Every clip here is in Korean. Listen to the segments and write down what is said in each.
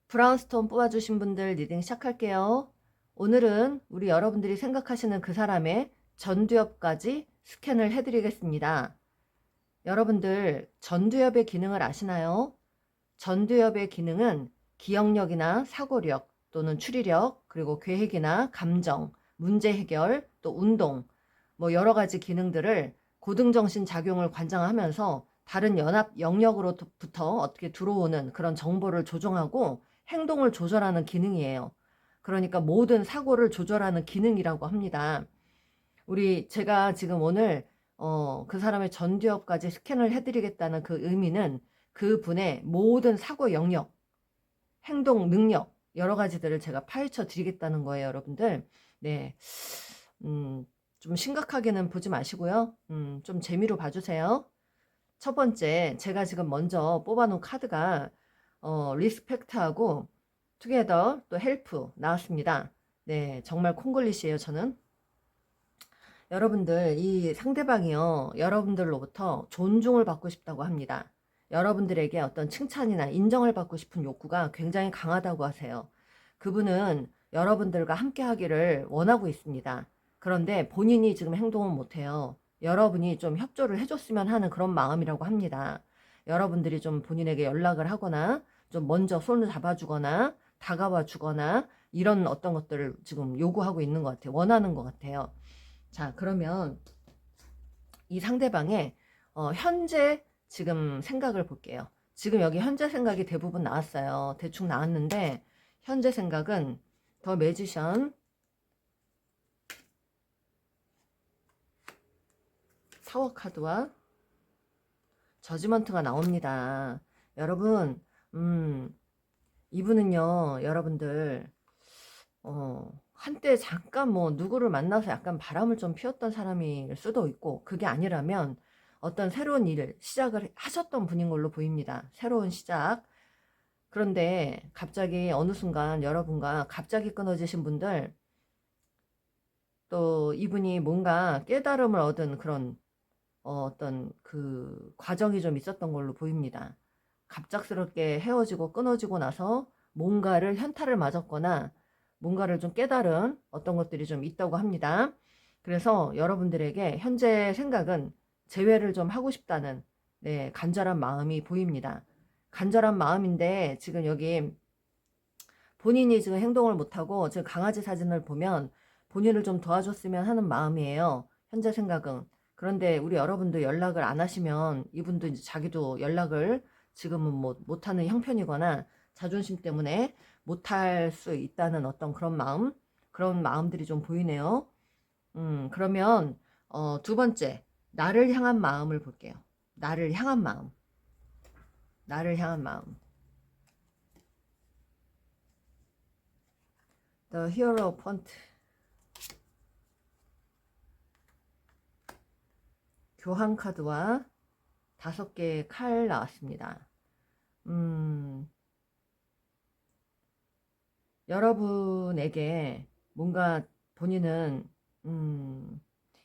브라운스톤 뽑아주신 분들 리딩 시작할게요. 오늘은 우리 여러분들이 생각하시는 그 사람의 전두엽까지 스캔을 해드리겠습니다. 여러분들 전두엽의 기능을 아시나요? 전두엽의 기능은 기억력이나 사고력 또는 추리력, 그리고 계획이나 감정, 문제 해결, 또 운동, 뭐 여러 가지 기능들을 고등정신 작용을 관장하면서 다른 연합 영역으로부터 어떻게 들어오는 그런 정보를 조종하고 행동을 조절하는 기능이에요. 그러니까 모든 사고를 조절하는 기능이라고 합니다. 제가 지금 오늘 그 사람의 전두엽까지 스캔을 해드리겠다는 그 의미는 그분의 모든 사고 영역, 행동 능력 여러 가지들을 제가 파헤쳐 드리겠다는 거예요, 여러분들. 네, 좀 심각하게는 보지 마시고요. 좀 재미로 봐주세요. 첫 번째, 제가 지금 먼저 뽑아놓은 카드가 리스펙트하고 투게더 또 헬프 나왔습니다. 네, 정말 콩글리시예요, 저는. 여러분들, 이 상대방이요, 여러분들로부터 존중을 받고 싶다고 합니다. 여러분들에게 어떤 칭찬이나 인정을 받고 싶은 욕구가 굉장히 강하다고 하세요. 그분은 여러분들과 함께 하기를 원하고 있습니다. 그런데 본인이 지금 행동은 못해요. 여러분이 좀 협조를 해줬으면 하는 그런 마음이라고 합니다. 여러분들이 좀 본인에게 연락을 하거나, 좀 먼저 손을 잡아주거나, 다가와 주거나, 이런 어떤 것들을 지금 요구하고 있는 것 같아요. 원하는 것 같아요. 자, 그러면 이 상대방의 현재 지금 생각을 볼게요. 지금 여기 현재 생각이 대부분 나왔어요. 대충 나왔는데 현재 생각은 더 매지션, 타워 카드와 저지먼트가 나옵니다. 여러분, 이분은요, 여러분들 한때 잠깐 뭐 누구를 만나서 약간 바람을 좀 피웠던 사람일 수도 있고, 그게 아니라면 어떤 새로운 일을 시작을 하셨던 분인 걸로 보입니다. 새로운 시작. 그런데 갑자기 어느 순간 여러분과 갑자기 끊어지신 분들, 또 이분이 뭔가 깨달음을 얻은 그런 어떤 그 과정이 좀 있었던 걸로 보입니다. 갑작스럽게 헤어지고 끊어지고 나서 뭔가를 현타를 맞았거나 뭔가를 좀 깨달은 어떤 것들이 좀 있다고 합니다. 그래서 여러분들에게 현재 생각은 재회를 좀 하고 싶다는, 네, 간절한 마음이 보입니다. 간절한 마음인데 지금 여기 본인이 지금 행동을 못하고 지금 강아지 사진을 보면 본인을 좀 도와줬으면 하는 마음이에요. 현재 생각은. 그런데 우리 여러분도 연락을 안 하시면 이분도 이제 자기도 연락을 지금은 못하는 형편이거나 자존심 때문에 못할 수 있다는 어떤 그런 마음, 그런 마음들이 좀 보이네요. 그러면 두 번째, 나를 향한 마음을 볼게요. 나를 향한 마음. 나를 향한 마음. The Hero Font. 교환 카드와 5개의 칼 나왔습니다. 여러분에게 뭔가 본인은,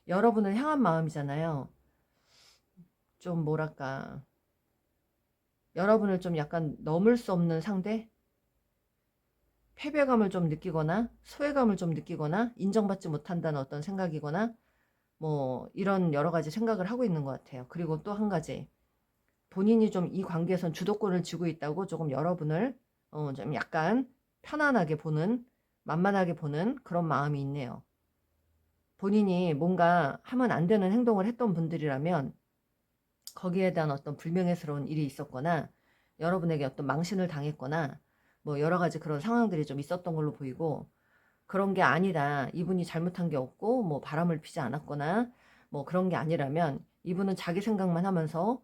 여러분을 향한 마음이잖아요. 좀 뭐랄까, 여러분을 좀 약간 넘을 수 없는 상대? 패배감을 좀 느끼거나, 소외감을 좀 느끼거나, 인정받지 못한다는 어떤 생각이거나, 뭐, 이런 여러 가지 생각을 하고 있는 것 같아요. 그리고 또 한 가지. 본인이 좀 이 관계에선 주도권을 쥐고 있다고 조금 여러분을 좀 약간 편안하게 보는, 만만하게 보는 그런 마음이 있네요. 본인이 뭔가 하면 안 되는 행동을 했던 분들이라면 거기에 대한 어떤 불명예스러운 일이 있었거나 여러분에게 어떤 망신을 당했거나 뭐 여러 가지 그런 상황들이 좀 있었던 걸로 보이고, 그런 게 아니다, 이분이 잘못한 게 없고 뭐 바람을 피지 않았거나 뭐 그런 게 아니라면 이분은 자기 생각만 하면서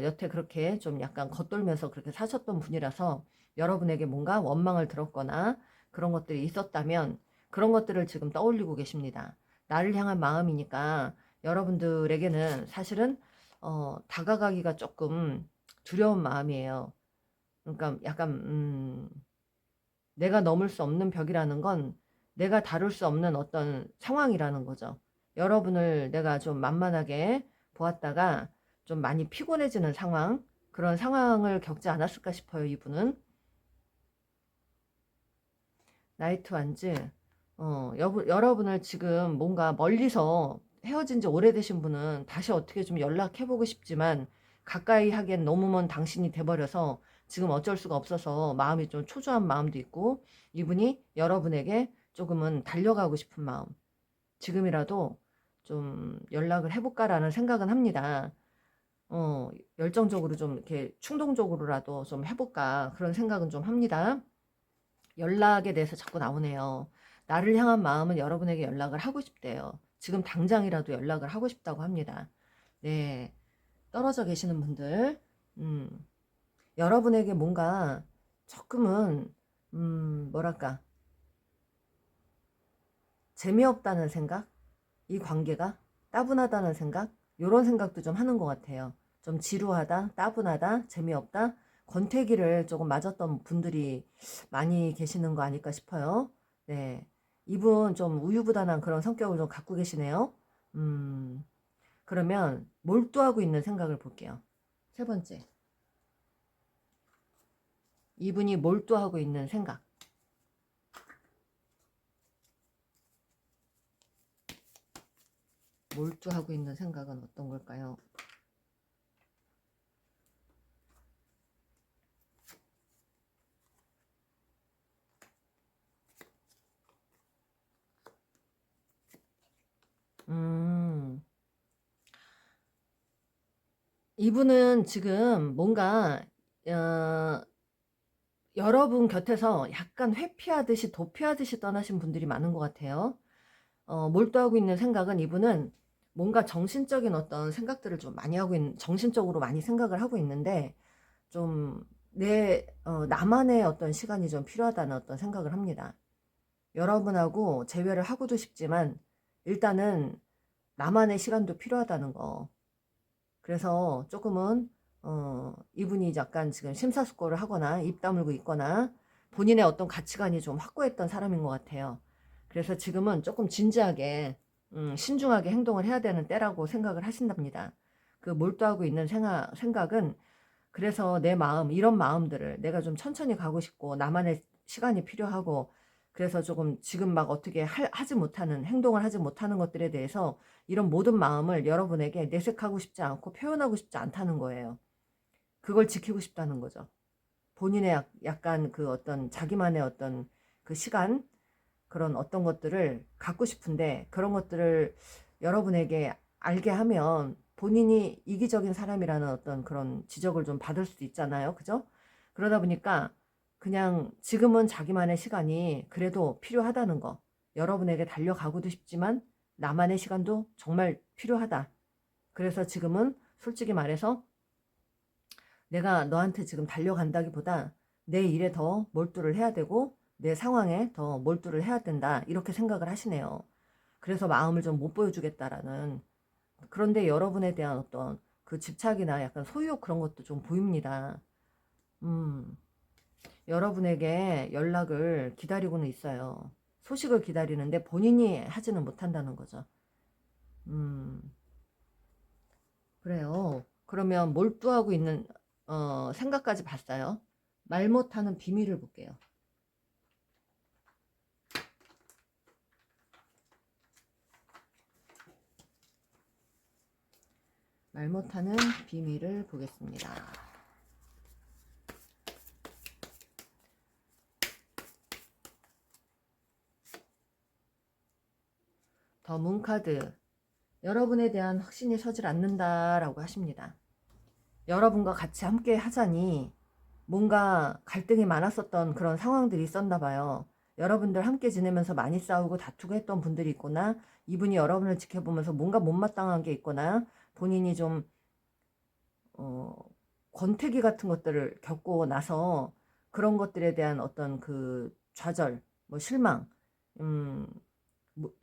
여태 그렇게 좀 약간 겉돌면서 그렇게 사셨던 분이라서 여러분에게 뭔가 원망을 들었거나 그런 것들이 있었다면 그런 것들을 지금 떠올리고 계십니다. 나를 향한 마음이니까 여러분들에게는 사실은 다가가기가 조금 두려운 마음이에요. 그러니까 약간 내가 넘을 수 없는 벽이라는 건 내가 다룰 수 없는 어떤 상황이라는 거죠. 여러분을 내가 좀 만만하게 보았다가 좀 많이 피곤해지는 상황, 그런 상황을 겪지 않았을까 싶어요, 이분은. 나이트 완즈. 여러분을 지금 뭔가 멀리서 헤어진 지 오래되신 분은 다시 어떻게 좀 연락해보고 싶지만 가까이 하기엔 너무 먼 당신이 돼버려서 지금 어쩔 수가 없어서 마음이 좀 초조한 마음도 있고, 이분이 여러분에게 조금은 달려가고 싶은 마음, 지금이라도 좀 연락을 해볼까라는 생각은 합니다. 열정적으로 좀 이렇게 충동적으로라도 좀 해볼까 그런 생각은 좀 합니다. 연락에 대해서 자꾸 나오네요. 나를 향한 마음은 여러분에게 연락을 하고 싶대요. 지금 당장이라도 연락을 하고 싶다고 합니다. 네, 떨어져 계시는 분들, 여러분에게 뭔가 조금은 뭐랄까, 재미없다는 생각, 이 관계가 따분하다는 생각, 이런 생각도 좀 하는 것 같아요. 좀 지루하다, 따분하다, 재미없다, 권태기를 조금 맞았던 분들이 많이 계시는 거 아닐까 싶어요. 네, 이분 좀 우유부단한 그런 성격을 좀 갖고 계시네요. 그러면 몰두하고 있는 생각을 볼게요. 세 번째, 이분이 몰두하고 있는 생각. 몰두하고 있는 생각은 어떤 걸까요? 이분은 지금 뭔가 어, 여러분 곁에서 약간 회피하듯이 도피하듯이 떠나신 분들이 많은 것 같아요. 몰두하고 있는 생각은, 이분은 뭔가 정신적인 어떤 생각들을 좀 많이 하고 있는, 정신적으로 많이 생각을 하고 있는데 좀 나만의 어떤 시간이 좀 필요하다는 어떤 생각을 합니다. 여러분하고 재회를 하고도 싶지만 일단은 나만의 시간도 필요하다는 거. 그래서 조금은 이분이 약간 지금 심사숙고를 하거나 입 다물고 있거나 본인의 어떤 가치관이 좀 확고했던 사람인 것 같아요. 그래서 지금은 조금 진지하게 신중하게 행동을 해야 되는 때라고 생각을 하신답니다. 그 몰두하고 있는 생각은, 그래서 내 마음, 이런 마음들을 내가 좀 천천히 가고 싶고 나만의 시간이 필요하고, 그래서 조금 지금 막 어떻게 하지 못하는, 행동을 하지 못하는 것들에 대해서 이런 모든 마음을 여러분에게 내색하고 싶지 않고 표현하고 싶지 않다는 거예요. 그걸 지키고 싶다는 거죠. 본인의 약간 그 어떤 자기만의 어떤 그 시간, 그런 어떤 것들을 갖고 싶은데, 그런 것들을 여러분에게 알게 하면 본인이 이기적인 사람이라는 어떤 그런 지적을 좀 받을 수도 있잖아요. 그죠? 그러다 보니까 그냥 지금은 자기만의 시간이 그래도 필요하다는 거. 여러분에게 달려가고도 싶지만 나만의 시간도 정말 필요하다. 그래서 지금은 솔직히 말해서 내가 너한테 지금 달려간다기보다 내 일에 더 몰두를 해야 되고 내 상황에 더 몰두를 해야 된다, 이렇게 생각을 하시네요. 그래서 마음을 좀 못 보여주겠다라는. 그런데 여러분에 대한 어떤 그 집착이나 약간 소유욕, 그런 것도 좀 보입니다. 여러분에게 연락을 기다리고는 있어요. 소식을 기다리는데 본인이 하지는 못한다는 거죠. 그래요. 그러면 몰두하고 있는 생각까지 봤어요. 말 못하는 비밀을 볼게요. 말 못하는 비밀을 보겠습니다. 더 문카드. 여러분에 대한 확신이 서질 않는다라고 하십니다. 여러분과 같이 함께 하자니 뭔가 갈등이 많았었던 그런 상황들이 있었나 봐요. 여러분들 함께 지내면서 많이 싸우고 다투고 했던 분들이 있거나, 이분이 여러분을 지켜보면서 뭔가 못마땅한 게 있거나, 본인이 좀 권태기 같은 것들을 겪고 나서 그런 것들에 대한 어떤 그 좌절, 뭐 실망, 음,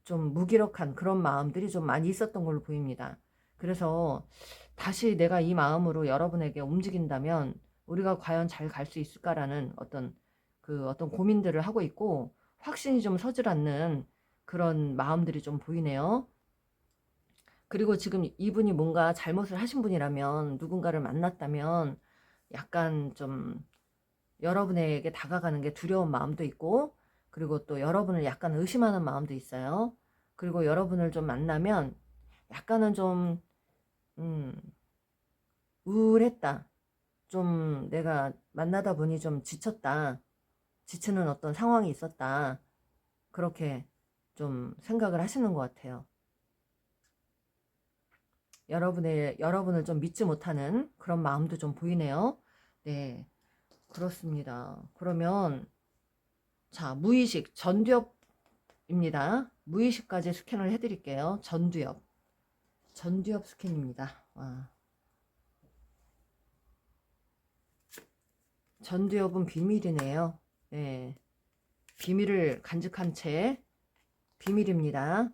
좀 무기력한 그런 마음들이 좀 많이 있었던 걸로 보입니다. 그래서 다시 내가 이 마음으로 여러분에게 움직인다면 우리가 과연 잘 갈 수 있을까라는 어떤 고민들을 하고 있고, 확신이 좀 서질 않는 그런 마음들이 좀 보이네요. 그리고 지금 이분이 뭔가 잘못을 하신 분이라면, 누군가를 만났다면 약간 좀 여러분에게 다가가는 게 두려운 마음도 있고, 그리고 또 여러분을 약간 의심하는 마음도 있어요. 그리고 여러분을 좀 만나면 약간은 좀 우울했다. 좀 내가 만나다 보니 좀 지쳤다. 지치는 어떤 상황이 있었다. 그렇게 좀 생각을 하시는 것 같아요. 여러분을 좀 믿지 못하는 그런 마음도 좀 보이네요. 네, 그렇습니다. 그러면 자, 무의식 전두엽입니다. 무의식까지 스캔을 해드릴게요. 전두엽 스캔입니다. 와. 전두엽은 비밀이네요. 네, 비밀을 간직한 채 비밀입니다.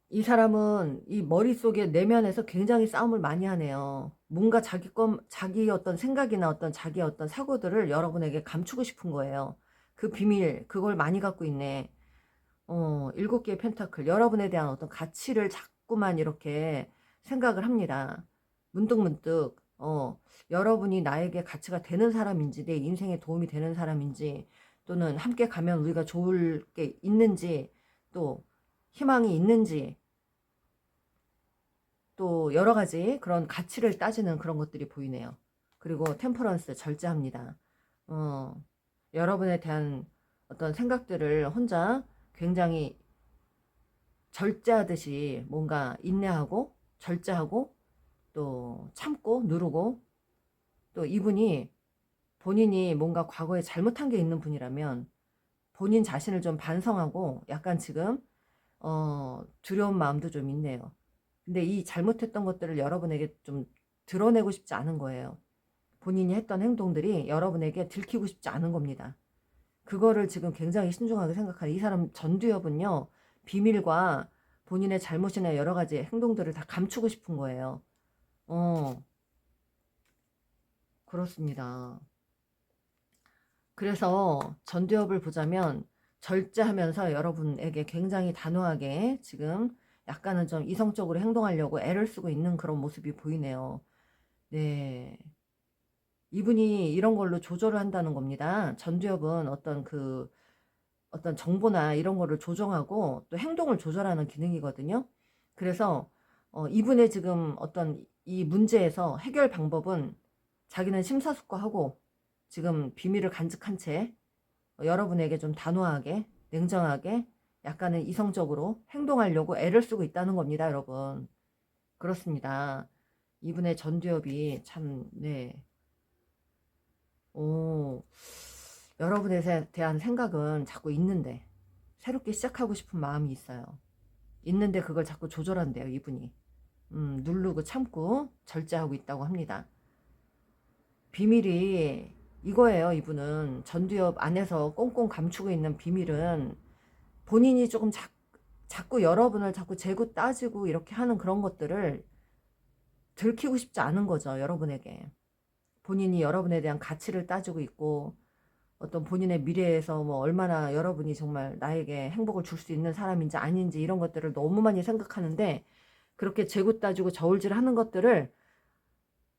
이 사람은 이 머릿속에 내면에서 굉장히 싸움을 많이 하네요. 뭔가 자기 어떤 생각이나 어떤 자기 어떤 사고들을 여러분에게 감추고 싶은 거예요. 그 비밀, 그걸 많이 갖고 있네. 7개의 펜타클. 여러분에 대한 어떤 가치를 자꾸만 이렇게 생각을 합니다. 문득문득, 여러분이 나에게 가치가 되는 사람인지, 내 인생에 도움이 되는 사람인지, 또는 함께 가면 우리가 좋을 게 있는지, 또 희망이 있는지, 또 여러 가지 그런 가치를 따지는 그런 것들이 보이네요. 그리고 템퍼런스 절제합니다. 여러분에 대한 어떤 생각들을 혼자 굉장히 절제하듯이 뭔가 인내하고 절제하고 또 참고 누르고, 또 이분이 본인이 뭔가 과거에 잘못한 게 있는 분이라면 본인 자신을 좀 반성하고 약간 지금 두려운 마음도 좀 있네요. 근데 이 잘못했던 것들을 여러분에게 좀 드러내고 싶지 않은 거예요. 본인이 했던 행동들이 여러분에게 들키고 싶지 않은 겁니다. 그거를 지금 굉장히 신중하게 생각하는 이 사람 전두엽은요, 비밀과 본인의 잘못이나 여러 가지 행동들을 다 감추고 싶은 거예요. 그렇습니다. 그래서 전두엽을 보자면 절제하면서 여러분에게 굉장히 단호하게 지금 약간은 좀 이성적으로 행동하려고 애를 쓰고 있는 그런 모습이 보이네요. 네. 이분이 이런 걸로 조절을 한다는 겁니다. 전두엽은 어떤 정보나 이런 거를 조정하고 또 행동을 조절하는 기능이거든요. 그래서 이분의 지금 어떤 이 문제에서 해결 방법은 자기는 심사숙고하고 지금 비밀을 간직한 채 여러분에게 좀 단호하게 냉정하게 약간은 이성적으로 행동하려고 애를 쓰고 있다는 겁니다, 여러분. 그렇습니다. 이분의 전두엽이 참, 네. 여러분에 대한 생각은 자꾸 있는데 새롭게 시작하고 싶은 마음이 있어요. 있는데 그걸 자꾸 조절한대요, 이분이. 누르고 참고 절제하고 있다고 합니다. 비밀이 이거예요. 이분은 전두엽 안에서 꽁꽁 감추고 있는 비밀은 본인이 조금 자꾸 여러분을 자꾸 재고 따지고 이렇게 하는 그런 것들을 들키고 싶지 않은 거죠, 여러분에게. 본인이 여러분에 대한 가치를 따지고 있고 어떤 본인의 미래에서 뭐 얼마나 여러분이 정말 나에게 행복을 줄 수 있는 사람인지 아닌지 이런 것들을 너무 많이 생각하는데, 그렇게 재고 따지고 저울질 하는 것들을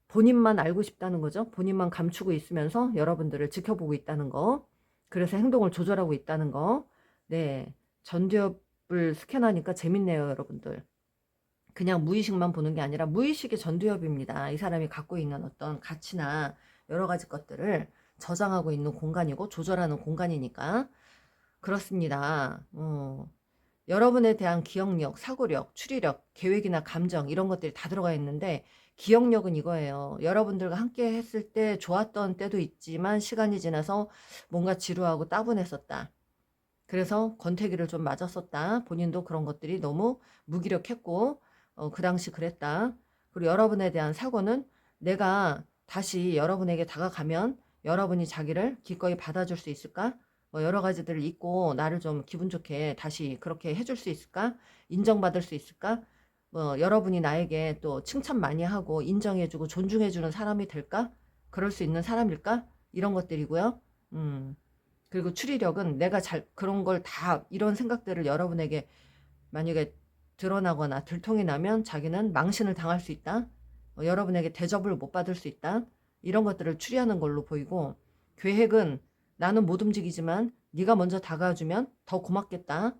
본인만 알고 싶다는 거죠. 본인만 감추고 있으면서 여러분들을 지켜보고 있다는 거. 그래서 행동을 조절하고 있다는 거. 네, 전두엽을 스캔하니까 재밌네요, 여러분들. 그냥 무의식만 보는 게 아니라 무의식의 전두엽입니다. 이 사람이 갖고 있는 어떤 가치나 여러 가지 것들을 저장하고 있는 공간이고 조절하는 공간이니까. 그렇습니다. 여러분에 대한 기억력, 사고력, 추리력, 계획이나 감정 이런 것들이 다 들어가 있는데, 기억력은 이거예요. 여러분들과 함께 했을 때 좋았던 때도 있지만 시간이 지나서 뭔가 지루하고 따분했었다. 그래서 권태기를 좀 맞았었다. 본인도 그런 것들이 너무 무기력했고 그 당시 그랬다. 그리고 여러분에 대한 사고는 내가 다시 여러분에게 다가가면 여러분이 자기를 기꺼이 받아줄 수 있을까? 뭐 여러 가지들을 잊고 나를 좀 기분 좋게 다시 그렇게 해줄 수 있을까? 인정받을 수 있을까? 뭐 여러분이 나에게 또 칭찬 많이 하고 인정해주고 존중해주는 사람이 될까? 그럴 수 있는 사람일까? 이런 것들이고요. 그리고 추리력은 내가 그런 걸 다 이런 생각들을 여러분에게 만약에 드러나거나 들통이 나면 자기는 망신을 당할 수 있다. 여러분에게 대접을 못 받을 수 있다. 이런 것들을 추리하는 걸로 보이고, 계획은 나는 못 움직이지만 네가 먼저 다가와주면 더 고맙겠다.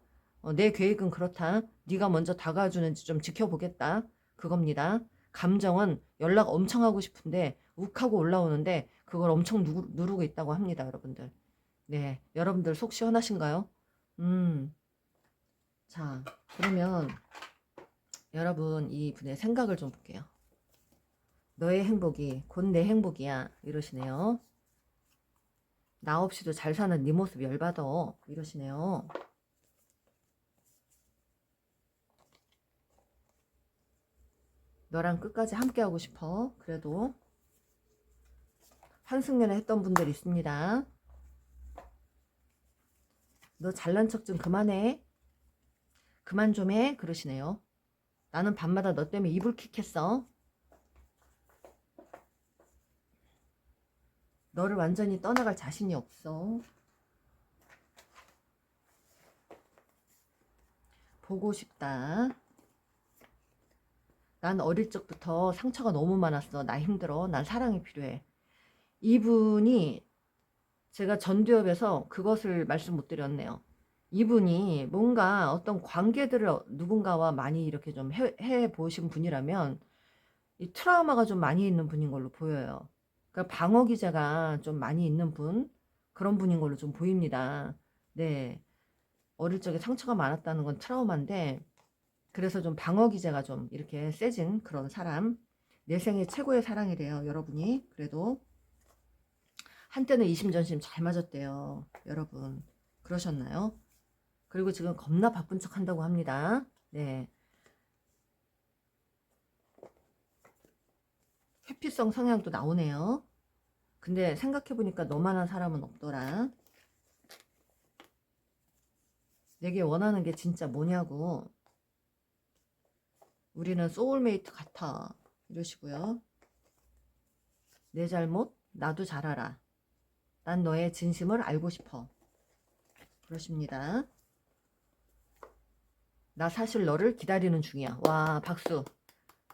내 계획은 그렇다. 네가 먼저 다가와주는지 좀 지켜보겠다. 그겁니다. 감정은 연락 엄청 하고 싶은데 욱하고 올라오는데 그걸 엄청 누르고 있다고 합니다, 여러분들. 네, 여러분들 속 시원하신가요? 자, 그러면 여러분 이분의 생각을 좀 볼게요. 너의 행복이 곧 내 행복이야 이러시네요. 나 없이도 잘 사는 네 모습 열받아 이러시네요. 너랑 끝까지 함께 하고 싶어. 그래도 환승연애 했던 분들 있습니다. 너 잘난 척 좀 그만해. 그만 좀 해. 그러시네요. 나는 밤마다 너 때문에 이불킥했어. 너를 완전히 떠나갈 자신이 없어. 보고 싶다. 난 어릴 적부터 상처가 너무 많았어. 나 힘들어. 난 사랑이 필요해. 이분이 제가 전두엽에서 그것을 말씀 못 드렸네요. 이분이 뭔가 어떤 관계들을 누군가와 많이 이렇게 좀 해 보신 분이라면 이 트라우마가 좀 많이 있는 분인 걸로 보여요. 그러니까 방어 기제가 좀 많이 있는 분, 그런 분인 걸로 좀 보입니다. 네. 어릴 적에 상처가 많았다는 건 트라우마인데, 그래서 좀 방어 기제가 좀 이렇게 세진 그런 사람. 내 생애 최고의 사랑이래요, 여러분이. 그래도 한때는 이심전심 잘 맞았대요, 여러분. 그러셨나요? 그리고 지금 겁나 바쁜 척 한다고 합니다. 네. 회피성 성향도 나오네요. 근데 생각해보니까 너만한 사람은 없더라. 내게 원하는 게 진짜 뭐냐고. 우리는 소울메이트 같아. 이러시고요. 내 잘못 나도 잘 알아. 난 너의 진심을 알고 싶어. 그러십니다. 나 사실 너를 기다리는 중이야. 와, 박수.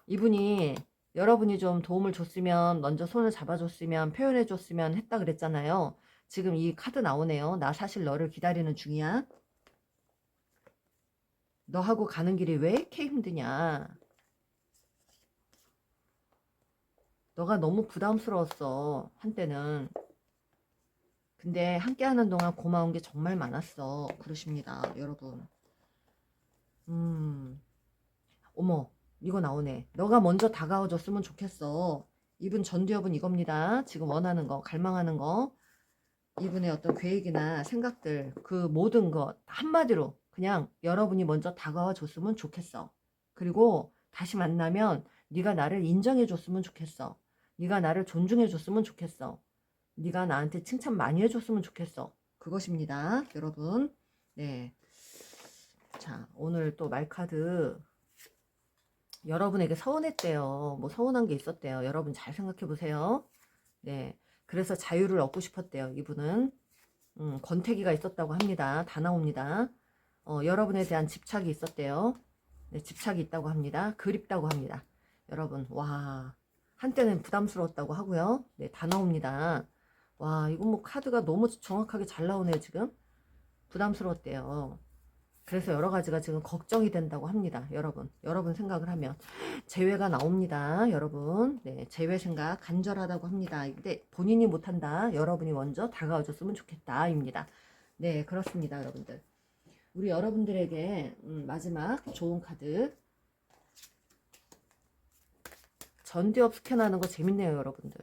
이분이 여러분이 좀 도움을 줬으면, 먼저 손을 잡아줬으면, 표현해줬으면 했다 그랬잖아요. 지금 이 카드 나오네요. 나 사실 너를 기다리는 중이야. 너하고 가는 길이 왜 이렇게 힘드냐. 너가 너무 부담스러웠어, 한때는. 근데 함께하는 동안 고마운 게 정말 많았어. 그러십니다, 여러분. 어머, 이거 나오네. 너가 먼저 다가와줬으면 좋겠어. 이분 전두엽은 이겁니다. 지금 원하는 거, 갈망하는 거. 이분의 어떤 계획이나 생각들, 그 모든 것 한마디로 그냥 여러분이 먼저 다가와 줬으면 좋겠어. 그리고 다시 만나면 네가 나를 인정해 줬으면 좋겠어. 네가 나를 존중해 줬으면 좋겠어. 네가 나한테 칭찬 많이 해줬으면 좋겠어. 그것입니다, 여러분. 네. 자, 오늘 또 말카드 여러분에게 서운했대요. 뭐 서운한 게 있었대요. 여러분 잘 생각해 보세요. 네. 그래서 자유를 얻고 싶었대요. 이분은. 권태기가 있었다고 합니다. 다 나옵니다. 여러분에 대한 집착이 있었대요. 네, 집착이 있다고 합니다. 그립다고 합니다. 여러분, 와, 한때는 부담스러웠다고 하고요. 네, 다 나옵니다. 와, 이건 뭐 카드가 너무 정확하게 잘 나오네요, 지금. 부담스러웠대요. 그래서 여러 가지가 지금 걱정이 된다고 합니다. 여러분 생각을 하면. 재회가 나옵니다. 여러분. 네, 재회 생각 간절하다고 합니다. 근데 본인이 못한다. 여러분이 먼저 다가와줬으면 좋겠다. 입니다. 네, 그렇습니다. 여러분들. 우리 여러분들에게 마지막 좋은 카드. 전두엽 스캔하는 거 재밌네요. 여러분들.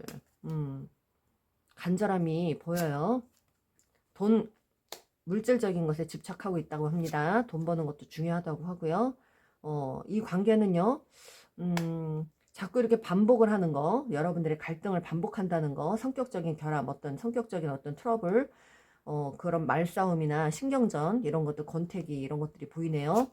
간절함이 보여요. 돈, 물질적인 것에 집착하고 있다고 합니다. 돈 버는 것도 중요하다고 하고요. 이 관계는요, 자꾸 이렇게 반복을 하는 거, 여러분들의 갈등을 반복한다는 거, 성격적인 결함, 성격적인 어떤 트러블, 그런 말싸움이나 신경전, 이런 것들, 권태기, 이런 것들이 보이네요.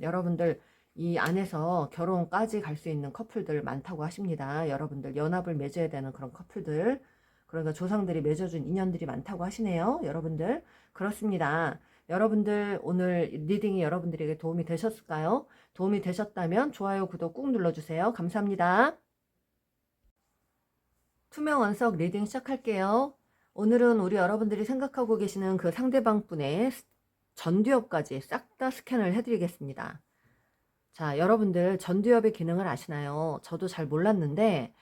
여러분들, 이 안에서 결혼까지 갈 수 있는 커플들 많다고 하십니다. 여러분들, 연합을 맺어야 되는 그런 커플들, 그러니까 조상들이 맺어준 인연들이 많다고 하시네요. 여러분들, 그렇습니다. 여러분들 오늘 리딩이 여러분들에게 도움이 되셨을까요? 도움이 되셨다면 좋아요, 구독 꾹 눌러주세요. 감사합니다. 투명 원석 리딩 시작할게요. 오늘은 우리 여러분들이 생각하고 계시는 그 상대방 분의 전두엽까지 싹 다 스캔을 해드리겠습니다. 자, 여러분들 전두엽의 기능을 아시나요? 저도 잘 몰랐는데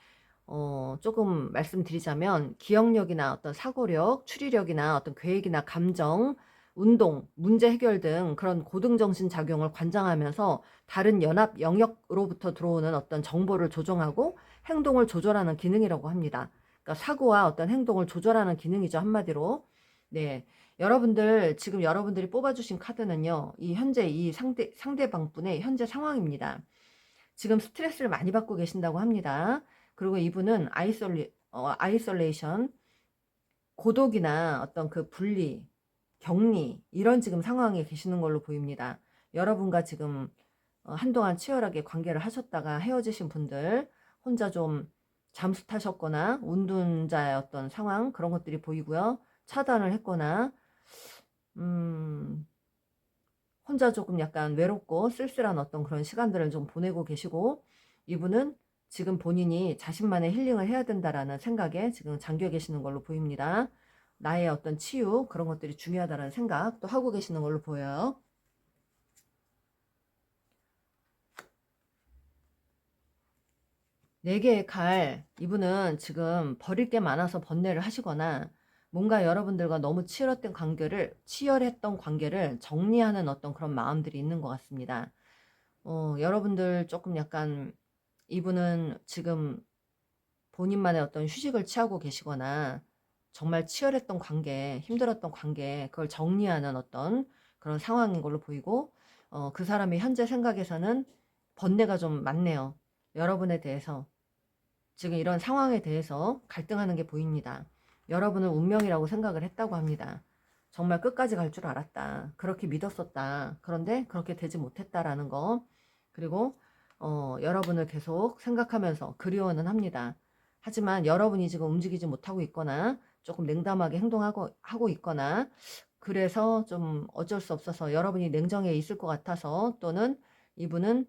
조금 말씀드리자면 기억력이나 어떤 사고력, 추리력이나 어떤 계획이나 감정, 운동, 문제 해결 등 그런 고등정신 작용을 관장하면서 다른 연합 영역으로부터 들어오는 어떤 정보를 조정하고 행동을 조절하는 기능이라고 합니다. 그러니까 사고와 어떤 행동을 조절하는 기능이죠, 한마디로. 네. 여러분들, 지금 여러분들이 뽑아주신 카드는요, 이 현재 이 상대방 분의 현재 상황입니다. 지금 스트레스를 많이 받고 계신다고 합니다. 그리고 이분은 아이솔레이션, 고독이나 어떤 그 분리, 격리, 이런 지금 상황에 계시는 걸로 보입니다. 여러분과 지금 한동안 치열하게 관계를 하셨다가 헤어지신 분들, 혼자 좀 잠수 타셨거나 운둔자의 어떤 상황, 그런 것들이 보이고요. 차단을 했거나, 혼자 조금 약간 외롭고 쓸쓸한 어떤 그런 시간들을 좀 보내고 계시고, 이분은 지금 본인이 자신만의 힐링을 해야 된다라는 생각에 지금 잠겨 계시는 걸로 보입니다. 나의 어떤 치유, 그런 것들이 중요하다는 생각도 하고 계시는 걸로 보여요. 네 개의 칼, 이분은 지금 버릴 게 많아서 번뇌를 하시거나 뭔가 여러분들과 너무 치열했던 관계를 정리하는 어떤 그런 마음들이 있는 것 같습니다. 여러분들 조금 약간 이분은 지금 본인만의 어떤 휴식을 취하고 계시거나 정말 치열했던 관계, 힘들었던 관계, 그걸 정리하는 어떤 그런 상황인 걸로 보이고, 그 사람이 현재 생각에서는 번뇌가 좀 많네요. 여러분에 대해서. 지금 이런 상황에 대해서 갈등하는 게 보입니다. 여러분은 운명이라고 생각을 했다고 합니다. 정말 끝까지 갈 줄 알았다. 그렇게 믿었었다. 그런데 그렇게 되지 못했다라는 거. 그리고 여러분을 계속 생각하면서 그리워는 합니다. 하지만 여러분이 지금 움직이지 못하고 있거나 조금 냉담하게 행동하고 있거나 그래서 좀 어쩔 수 없어서 여러분이 냉정해 있을 것 같아서 또는 이분은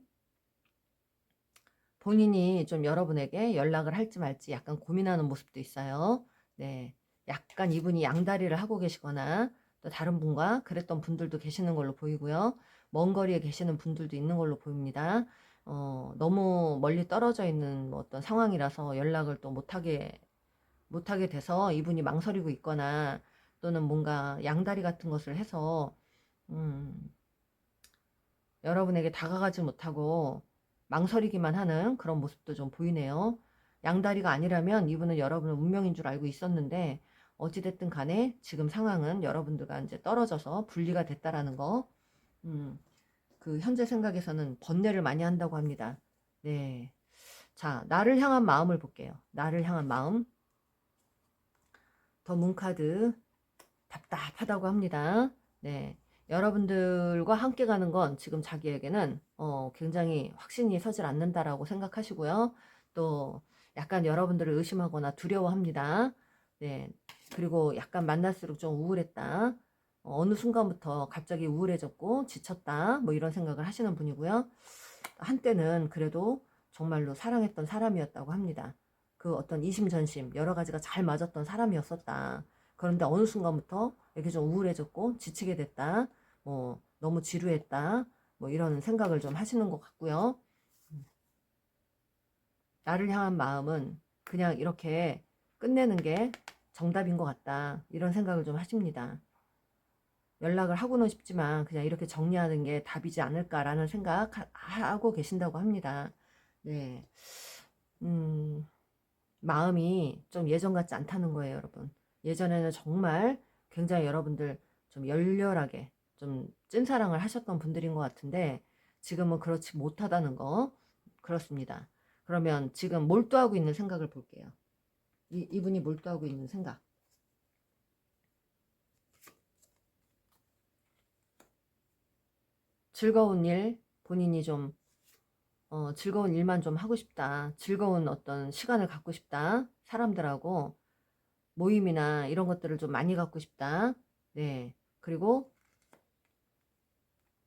본인이 좀 여러분에게 연락을 할지 말지 약간 고민하는 모습도 있어요. 네. 약간 이분이 양다리를 하고 계시거나 또 다른 분과 그랬던 분들도 계시는 걸로 보이고요. 먼 거리에 계시는 분들도 있는 걸로 보입니다. 너무 멀리 떨어져 있는 뭐 어떤 상황이라서 연락을 또 못하게 돼서 이분이 망설이고 있거나 또는 뭔가 양다리 같은 것을 해서, 음, 여러분에게 다가가지 못하고 망설이기만 하는 그런 모습도 좀 보이네요. 양다리가 아니라면 이분은 여러분의 운명인 줄 알고 있었는데 어찌됐든 간에 지금 상황은 여러분들과 이제 떨어져서 분리가 됐다라는 거. 그 현재 생각에서는 번뇌를 많이 한다고 합니다. 네. 자, 나를 향한 마음을 볼게요. 나를 향한 마음. 더 문카드 답답하다고 합니다. 네. 여러분들과 함께 가는 건 지금 자기에게는 굉장히 확신이 서질 않는다라고 생각하시고요. 또 약간 여러분들을 의심하거나 두려워합니다. 네. 그리고 약간 만날수록 좀 우울했다. 어느 순간부터 갑자기 우울해졌고 지쳤다. 뭐 이런 생각을 하시는 분이고요. 한때는 그래도 정말로 사랑했던 사람이었다고 합니다. 그 어떤 이심전심 여러 가지가 잘 맞았던 사람이었었다. 그런데 어느 순간부터 이렇게 좀 우울해졌고 지치게 됐다. 뭐 너무 지루했다. 뭐 이런 생각을 좀 하시는 것 같고요. 나를 향한 마음은 그냥 이렇게 끝내는 게 정답인 것 같다. 이런 생각을 좀 하십니다. 연락을 하고는 싶지만 그냥 이렇게 정리하는 게 답이지 않을까라는 생각하고 계신다고 합니다. 네. 마음이 좀 예전 같지 않다는 거예요, 여러분. 예전에는 정말 굉장히 여러분들 좀 열렬하게 좀 찐사랑을 하셨던 분들인 것 같은데 지금은 그렇지 못하다는 거. 그렇습니다. 그러면 지금 몰두하고 있는 생각을 볼게요. 이분이 몰두하고 있는 생각. 즐거운 일, 본인이 좀 즐거운 일만 좀 하고 싶다. 즐거운 어떤 시간을 갖고 싶다. 사람들하고 모임이나 이런 것들을 좀 많이 갖고 싶다. 네. 그리고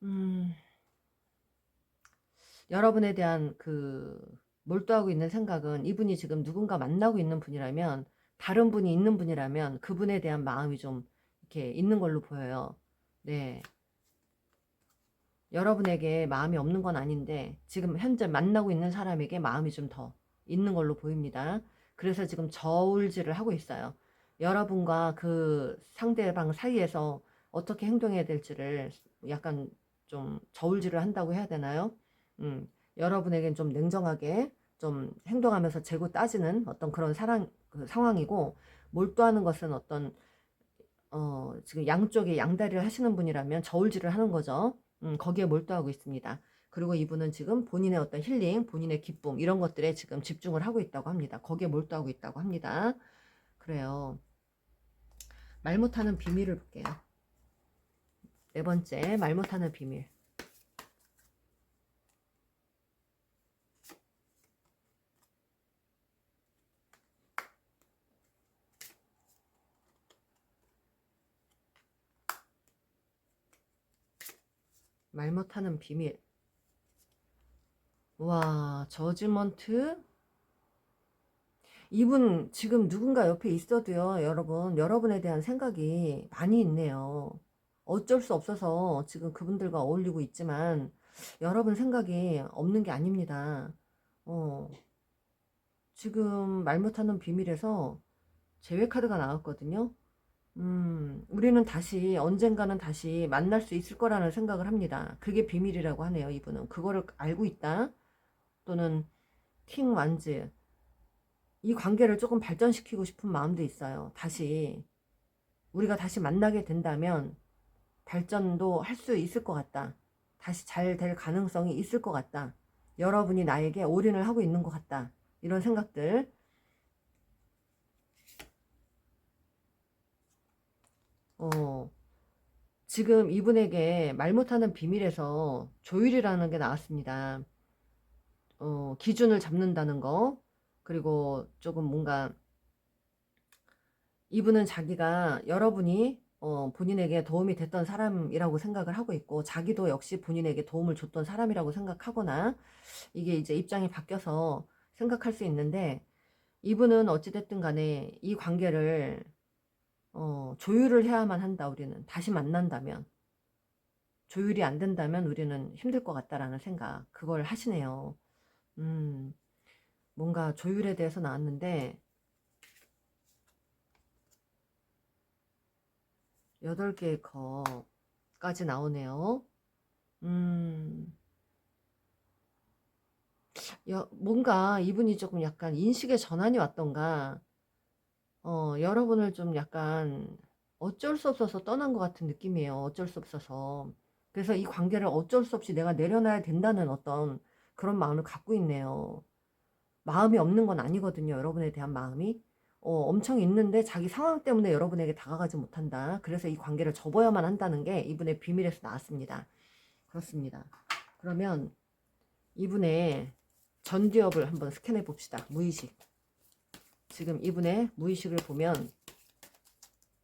음, 여러분에 대한 그 몰두하고 있는 생각은 이분이 지금 누군가 만나고 있는 분이라면 다른 분이 있는 분이라면 그분에 대한 마음이 좀 이렇게 있는 걸로 보여요. 네. 여러분에게 마음이 없는 건 아닌데 지금 현재 만나고 있는 사람에게 마음이 좀 더 있는 걸로 보입니다. 그래서 지금 저울질을 하고 있어요. 여러분과 그 상대방 사이에서 어떻게 행동해야 될지를 약간 좀 저울질을 한다고 해야 되나요? 여러분에겐 좀 냉정하게 좀 행동하면서 재고 따지는 어떤 그런 그 상황이고, 몰두하는 것은 어떤 지금 양쪽에 양다리를 하시는 분이라면 저울질을 하는 거죠. 거기에 몰두하고 있습니다. 그리고 이분은 지금 본인의 어떤 힐링, 본인의 기쁨 이런 것들에 지금 집중을 하고 있다고 합니다. 거기에 몰두하고 있다고 합니다. 그래요. 말 못하는 비밀을 볼게요. 네 번째, 말 못하는 비밀. 말 못하는 비밀. 와, 저지먼트. 이분 지금 누군가 옆에 있어도요, 여러분에 대한 생각이 많이 있네요. 어쩔 수 없어서 지금 그분들과 어울리고 있지만 여러분 생각이 없는 게 아닙니다. 어, 지금 말 못하는 비밀에서 제외 카드가 나왔거든요. 우리는 다시 언젠가는 다시 만날 수 있을 거라는 생각을 합니다. 그게 비밀이라고 하네요. 이분은 그거를 알고 있다. 또는 킹 완즈, 이 관계를 조금 발전시키고 싶은 마음도 있어요. 우리가 다시 만나게 된다면 발전도 할 수 있을 것 같다. 다시 잘 될 가능성이 있을 것 같다. 여러분이 나에게 올인을 하고 있는 것 같다. 이런 생각들. 지금 이분에게 말 못하는 비밀에서 조율이라는 게 나왔습니다. 기준을 잡는다는 거. 그리고 조금 뭔가 이분은 자기가 여러분이 본인에게 도움이 됐던 사람이라고 생각을 하고 있고, 자기도 역시 본인에게 도움을 줬던 사람이라고 생각하거나, 이게 이제 입장이 바뀌어서 생각할 수 있는데, 이분은 어찌됐든 간에 이 관계를 조율을 해야만 한다. 우리는 다시 만난다면, 조율이 안 된다면 우리는 힘들 것 같다라는 생각, 그걸 하시네요. 뭔가 조율에 대해서 나왔는데 8개의 거까지 나오네요. 뭔가 이분이 조금 약간 인식의 전환이 왔던가, 여러분을 좀 약간 어쩔 수 없어서 떠난 것 같은 느낌이에요. 어쩔 수 없어서. 그래서 이 관계를 어쩔 수 없이 내가 내려놔야 된다는 어떤 그런 마음을 갖고 있네요. 마음이 없는 건 아니거든요. 여러분에 대한 마음이. 엄청 있는데 자기 상황 때문에 여러분에게 다가가지 못한다. 그래서 이 관계를 접어야만 한다는 게 이분의 비밀에서 나왔습니다. 그렇습니다. 그러면 이분의 전두엽을 한번 스캔해 봅시다. 무의식. 지금 이분의 무의식을 보면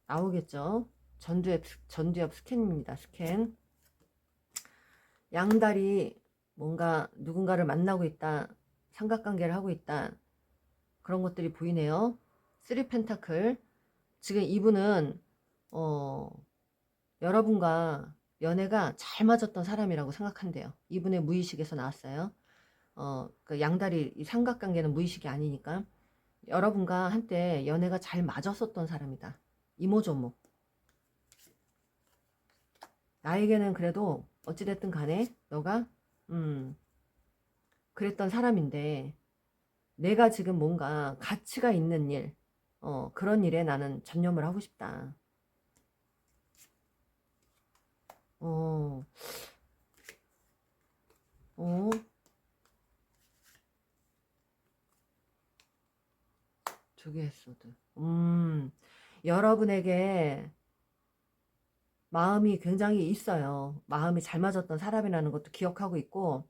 나오겠죠. 전두엽 스캔입니다. 스캔. 양다리, 뭔가 누군가를 만나고 있다. 삼각관계를 하고 있다. 그런 것들이 보이네요. 3 펜타클. 지금 이분은 여러분과 연애가 잘 맞았던 사람이라고 생각한대요. 이분의 무의식에서 나왔어요. 그 양다리, 이 삼각관계는 무의식이 아니니까 여러분과 한때 연애가 잘 맞았었던 사람이다. 이모저모. 나에게는 그래도 어찌됐든 간에 너가 그랬던 사람인데, 내가 지금 뭔가 가치가 있는 일, 그런 일에 나는 전념을 하고 싶다. 어, 어, 두개의 소드. 여러분에게 마음이 굉장히 있어요. 마음이 잘 맞았던 사람이라는 것도 기억하고 있고,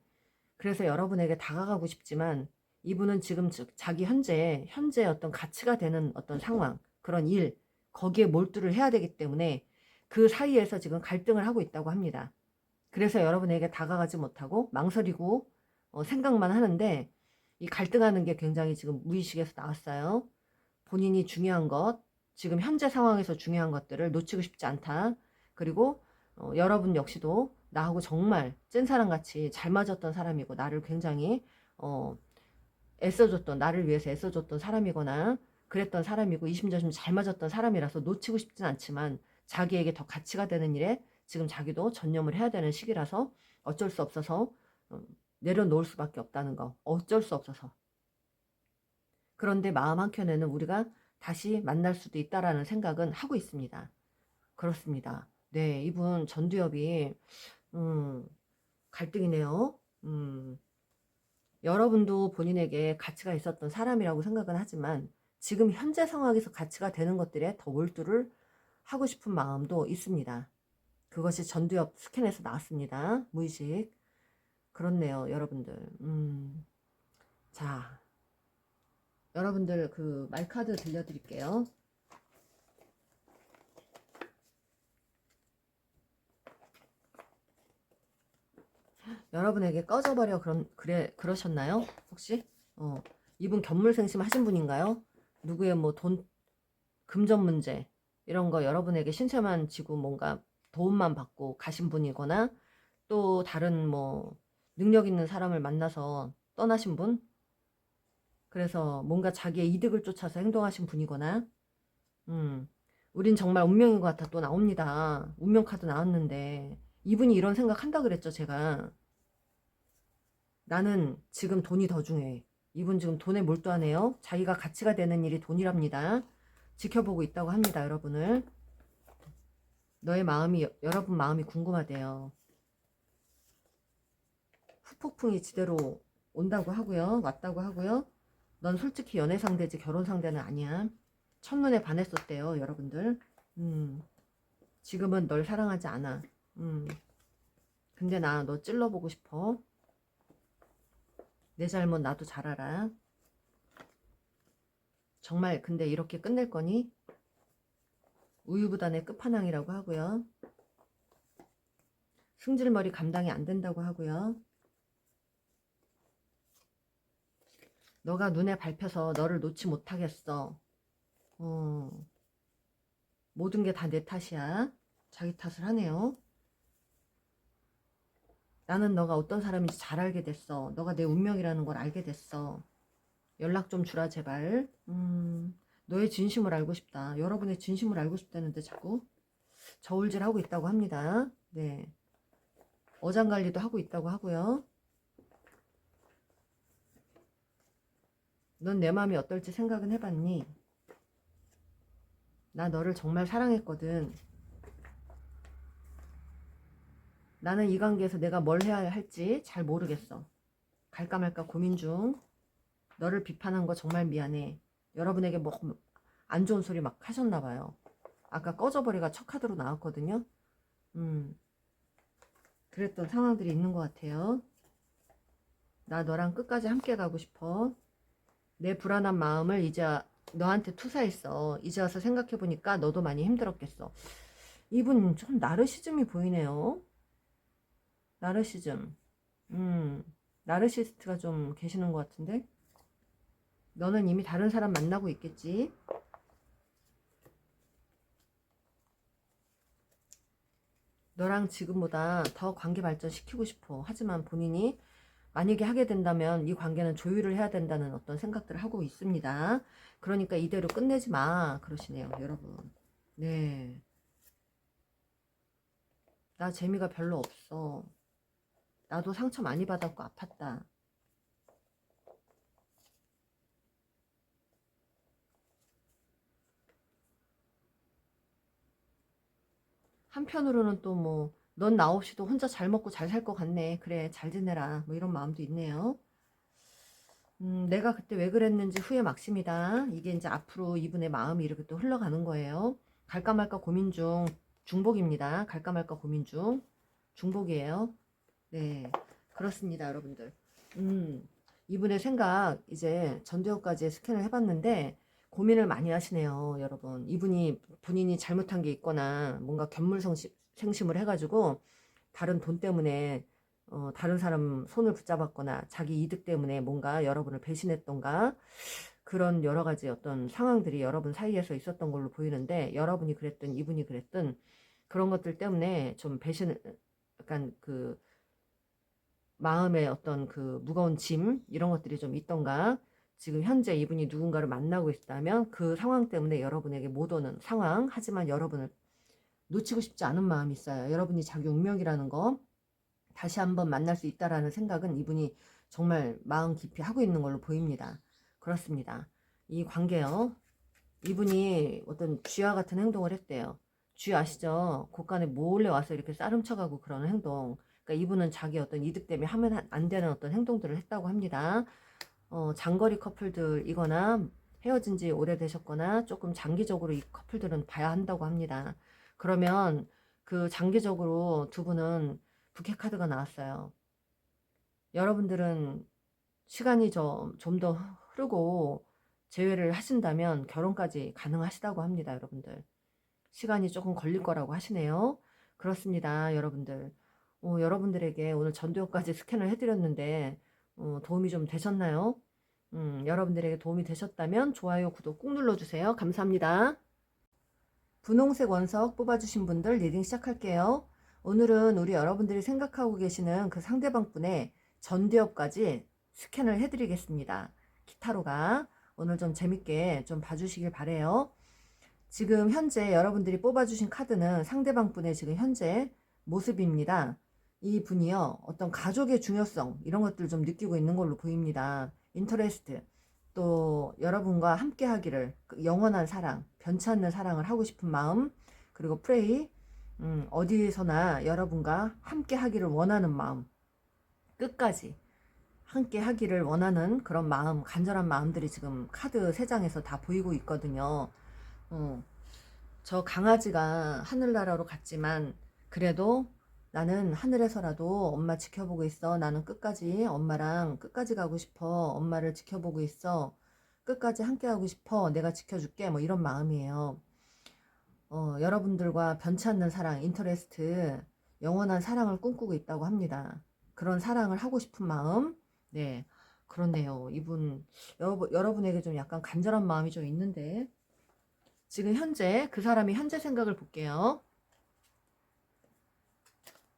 그래서 여러분에게 다가가고 싶지만, 이분은 지금 자기 현재 어떤 가치가 되는 어떤 상황, 그런 일, 거기에 몰두를 해야 되기 때문에 그 사이에서 지금 갈등을 하고 있다고 합니다. 그래서 여러분에게 다가가지 못하고 망설이고 생각만 하는데, 이 갈등하는 게 굉장히 지금 무의식에서 나왔어요. 본인이 중요한 것, 지금 현재 상황에서 중요한 것들을 놓치고 싶지 않다. 그리고 여러분 역시도 나하고 정말 찐사랑같이 잘 맞았던 사람이고 나를 굉장히 애써줬던, 나를 위해서 애써줬던 사람이거나 그랬던 사람이고 이심저심 잘 맞았던 사람이라서 놓치고 싶진 않지만 자기에게 더 가치가 되는 일에 지금 자기도 전념을 해야 되는 시기라서 어쩔 수 없어서 내려놓을 수밖에 없다는 거. 어쩔 수 없어서. 그런데 마음 한켠에는 우리가 다시 만날 수도 있다라는 생각은 하고 있습니다. 그렇습니다. 네, 이분 전두엽이 갈등이네요. 여러분도 본인에게 가치가 있었던 사람이라고 생각은 하지만 지금 현재 상황에서 가치가 되는 것들에 더 몰두를 하고 싶은 마음도 있습니다. 그것이 전두엽 스캔에서 나왔습니다. 무의식. 그렇네요, 여러분들. 자, 여러분들 그 말카드 들려드릴게요. 여러분에게 꺼져버려 그러셨나요? 혹시? 이분 견물생심 하신 분인가요? 누구의 뭐 금전 문제 이런 거 여러분에게 신세만 지고 뭔가 도움만 받고 가신 분이거나 또 다른 뭐 능력 있는 사람을 만나서 떠나신 분? 그래서 뭔가 자기의 이득을 쫓아서 행동하신 분이거나 우린 정말 운명인 것 같아 또 나옵니다. 운명 카드 나왔는데 이분이 이런 생각한다 그랬죠 제가. 나는 지금 돈이 더 중요해. 이분 지금 돈에 몰두하네요. 자기가 가치가 되는 일이 돈이랍니다. 지켜보고 있다고 합니다. 여러분을. 너의 마음이 여러분 마음이 궁금하대요. 후폭풍이 지대로 온다고 하고요. 왔다고 하고요. 넌 솔직히 연애 상대지 결혼 상대는 아니야. 첫눈에 반했었대요. 여러분들. 지금은 널 사랑하지 않아. 근데 나 너 찔러보고 싶어. 내 잘못 나도 잘 알아. 정말 근데 이렇게 끝낼 거니? 우유부단의 끝판왕이라고 하고요. 승질머리 감당이 안 된다고 하고요. 너가 눈에 밟혀서 너를 놓지 못하겠어. 모든 게 다 내 탓이야. 자기 탓을 하네요. 나는 너가 어떤 사람인지 잘 알게 됐어. 너가 내 운명이라는 걸 알게 됐어. 연락 좀 주라 제발. 너의 진심을 알고 싶다. 여러분의 진심을 알고 싶다는데 자꾸 저울질하고 있다고 합니다. 네, 어장관리도 하고 있다고 하고요. 넌 내 마음이 어떨지 생각은 해봤니? 나 너를 정말 사랑했거든. 나는 이 관계에서 내가 뭘 해야 할지 잘 모르겠어. 갈까 말까 고민 중. 너를 비판한 거 정말 미안해. 여러분에게 뭐 안 좋은 소리 막 하셨나봐요. 아까 꺼져버리가 첫 카드로 나왔거든요. 그랬던 상황들이 있는 것 같아요. 나 너랑 끝까지 함께 가고 싶어. 내 불안한 마음을 이제 너한테 투사했어. 이제 와서 생각해보니까 너도 많이 힘들었겠어. 이분 좀 나르시즘이 보이네요. 나르시즘. 나르시스트가 좀 계시는 것 같은데. 너는 이미 다른 사람 만나고 있겠지. 너랑 지금보다 더 관계 발전시키고 싶어. 하지만 본인이 만약에 하게 된다면 이 관계는 조율을 해야 된다는 어떤 생각들을 하고 있습니다. 그러니까 이대로 끝내지 마. 그러시네요, 여러분. 네. 나 재미가 별로 없어. 나도 상처 많이 받았고 아팠다. 한편으로는 또 뭐 넌 나 없이도 혼자 잘 먹고 잘 살 것 같네. 그래 잘 지내라. 뭐 이런 마음도 있네요. 내가 그때 왜 그랬는지 후회 막심이다. 이게 이제 앞으로 이분의 마음이 이렇게 또 흘러가는 거예요. 갈까 말까 고민 중. 중복입니다. 갈까 말까 고민 중. 중복이에요. 네, 그렇습니다, 여러분들. 이분의 생각 이제 전두엽까지 스캔을 해봤는데 고민을 많이 하시네요, 여러분. 이분이 본인이 잘못한 게 있거나 뭔가 견물생심을 해가지고 다른 돈 때문에 다른 사람 손을 붙잡았거나 자기 이득 때문에 뭔가 여러분을 배신했던가 그런 여러 가지 어떤 상황들이 여러분 사이에서 있었던 걸로 보이는데, 여러분이 그랬든 이분이 그랬든 그런 것들 때문에 좀 배신을, 약간 그 마음의 어떤 그 무거운 짐 이런 것들이 좀 있던가, 지금 현재 이분이 누군가를 만나고 있다면 그 상황 때문에 여러분에게 못 오는 상황, 하지만 여러분을 놓치고 싶지 않은 마음이 있어요. 여러분이 자기 운명이라는 거 다시 한번 만날 수 있다라는 생각은 이분이 정말 마음 깊이 하고 있는 걸로 보입니다. 그렇습니다. 이 관계요, 이분이 어떤 쥐와 같은 행동을 했대요. 쥐 아시죠? 곳간에 몰래 와서 이렇게 싸름쳐가고 그러는 행동. 그러니까 이분은 자기 어떤 이득 때문에 하면 안 되는 어떤 행동들을 했다고 합니다. 장거리 커플들이거나 헤어진 지 오래되셨거나 조금 장기적으로 이 커플들은 봐야 한다고 합니다. 그러면 그 장기적으로 두 분은 부캐 카드가 나왔어요. 여러분들은 시간이 좀 더 흐르고 재회를 하신다면 결혼까지 가능하시다고 합니다. 여러분들 시간이 조금 걸릴 거라고 하시네요. 그렇습니다. 여러분들 여러분들에게 오늘 전두엽까지 스캔을 해드렸는데 도움이 좀 되셨나요? 여러분들에게 도움이 되셨다면 좋아요, 구독 꾹 눌러주세요. 감사합니다. 분홍색 원석 뽑아주신 분들 리딩 시작할게요. 오늘은 우리 여러분들이 생각하고 계시는 그 상대방 분의 전두엽까지 스캔을 해드리겠습니다. 기타로가 오늘 좀 재밌게 좀 봐주시길 바래요. 지금 현재 여러분들이 뽑아주신 카드는 상대방 분의 지금 현재 모습입니다. 이 분이요, 어떤 가족의 중요성 이런 것들을 좀 느끼고 있는 걸로 보입니다. 인터레스트, 또 여러분과 함께 하기를, 영원한 사랑, 변치 않는 사랑을 하고 싶은 마음, 그리고 프레이, 어디서나 여러분과 함께 하기를 원하는 마음, 끝까지 함께 하기를 원하는 그런 마음, 간절한 마음들이 지금 카드 3장에서 다 보이고 있거든요. 저 강아지가 하늘나라로 갔지만 그래도 나는 하늘에서라도 엄마 지켜보고 있어. 나는 끝까지 엄마랑 끝까지 가고 싶어. 엄마를 지켜보고 있어. 끝까지 함께 하고 싶어. 내가 지켜줄게. 뭐 이런 마음이에요. 여러분들과 변치 않는 사랑, 인터레스트, 영원한 사랑을 꿈꾸고 있다고 합니다. 그런 사랑을 하고 싶은 마음. 네, 그렇네요. 이분 여러분에게 좀 약간 간절한 마음이 좀 있는데, 지금 현재 그 사람이 현재 생각을 볼게요.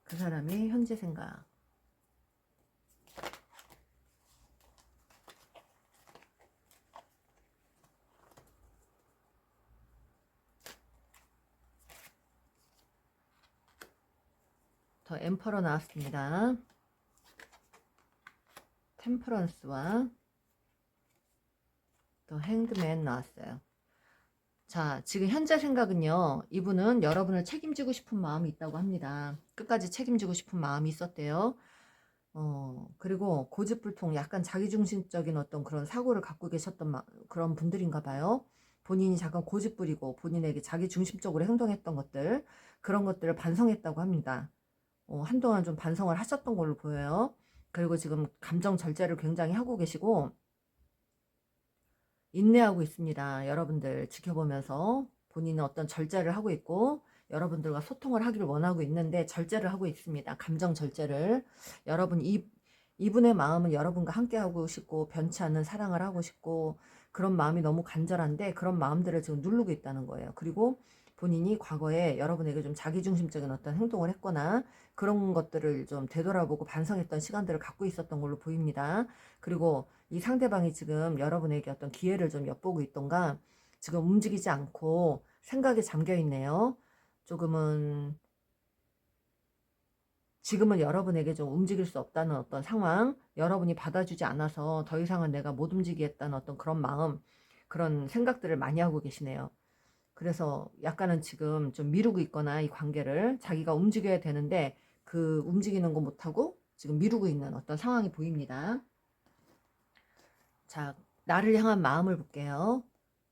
그 사람의 현재 생각. 더 엠퍼러 나왔습니다. 템퍼런스와 더 행드맨 나왔어요. 자, 지금 현재 생각은요, 이분은 여러분을 책임지고 싶은 마음이 있다고 합니다. 끝까지 책임지고 싶은 마음이 있었대요. 그리고 고집불통, 약간 자기중심적인 어떤 그런 사고를 갖고 계셨던 그런 분들인가 봐요. 본인이 잠깐 고집부리고 본인에게 자기중심적으로 행동했던 것들, 그런 것들을 반성했다고 합니다. 한동안 좀 반성을 하셨던 걸로 보여요. 그리고 지금 감정 절제를 굉장히 하고 계시고 인내하고 있습니다. 여러분들 지켜보면서 본인은 어떤 절제를 하고 있고 여러분들과 소통을 하기를 원하고 있는데 절제를 하고 있습니다. 감정 절제를. 여러분 이분의 마음은 여러분과 함께 하고 싶고 변치 않는 사랑을 하고 싶고 그런 마음이 너무 간절한데 그런 마음들을 지금 누르고 있다는 거예요. 그리고 본인이 과거에 여러분에게 좀 자기중심적인 어떤 행동을 했거나 그런 것들을 좀 되돌아보고 반성했던 시간들을 갖고 있었던 걸로 보입니다. 그리고 이 상대방이 지금 여러분에게 어떤 기회를 좀 엿보고 있던가 지금 움직이지 않고 생각에 잠겨 있네요. 지금은 여러분에게 좀 움직일 수 없다는 어떤 상황, 여러분이 받아주지 않아서 더 이상은 내가 못 움직이겠다는 어떤 그런 마음, 그런 생각들을 많이 하고 계시네요. 그래서 약간은 지금 좀 미루고 있거나 이 관계를 자기가 움직여야 되는데 그 움직이는 거 못하고 지금 미루고 있는 어떤 상황이 보입니다. 자, 나를 향한 마음을 볼게요.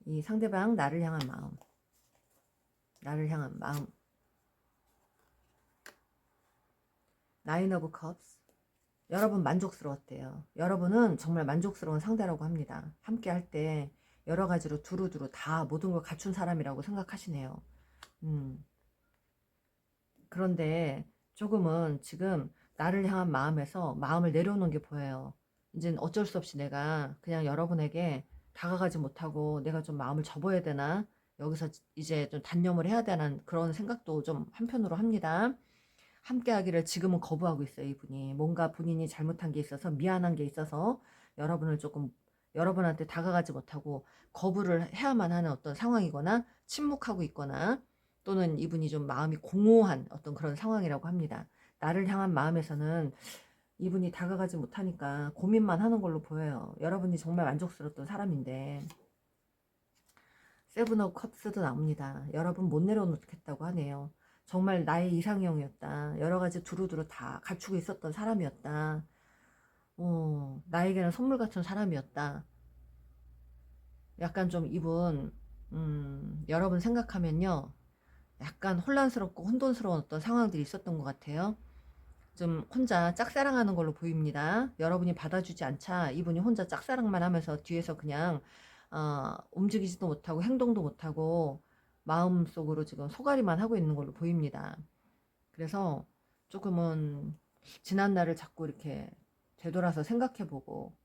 이 상대방 나를 향한 마음. 나를 향한 마음. 나인 오브 컵스. 여러분 만족스러웠대요. 여러분은 정말 만족스러운 상대라고 합니다. 함께 할 때 여러 가지로 두루두루 다 모든 걸 갖춘 사람이라고 생각하시네요. 그런데 조금은 지금 나를 향한 마음에서 마음을 내려놓는 게 보여요. 이젠 어쩔 수 없이 내가 그냥 여러분에게 다가가지 못하고 내가 좀 마음을 접어야 되나, 여기서 이제 좀 단념을 해야 되는 그런 생각도 좀 한편으로 합니다. 함께 하기를 지금은 거부하고 있어요. 이분이 뭔가 본인이 잘못한 게 있어서, 미안한 게 있어서 여러분을 조금, 여러분한테 다가가지 못하고 거부를 해야만 하는 어떤 상황이거나 침묵하고 있거나, 또는 이분이 좀 마음이 공허한 어떤 그런 상황이라고 합니다. 나를 향한 마음에서는 이분이 다가가지 못하니까 고민만 하는 걸로 보여요. 여러분이 정말 만족스러웠던 사람인데. 세븐 오브 컵스도 나옵니다. 여러분 못 내려놓겠다고 하네요. 정말 나의 이상형이었다. 여러 가지 두루두루 다 갖추고 있었던 사람이었다. 나에게는 선물 같은 사람이었다. 약간 좀 이분, 여러분 생각하면요, 약간 혼란스럽고 혼돈스러운 어떤 상황들이 있었던 것 같아요. 좀 혼자 짝사랑하는 걸로 보입니다. 여러분이 받아주지 않자 이분이 혼자 짝사랑만 하면서 뒤에서 그냥 움직이지도 못하고 행동도 못하고 마음속으로 지금 소가리만 하고 있는 걸로 보입니다. 그래서 조금은 지난 날을 자꾸 이렇게 되돌아서 생각해보고,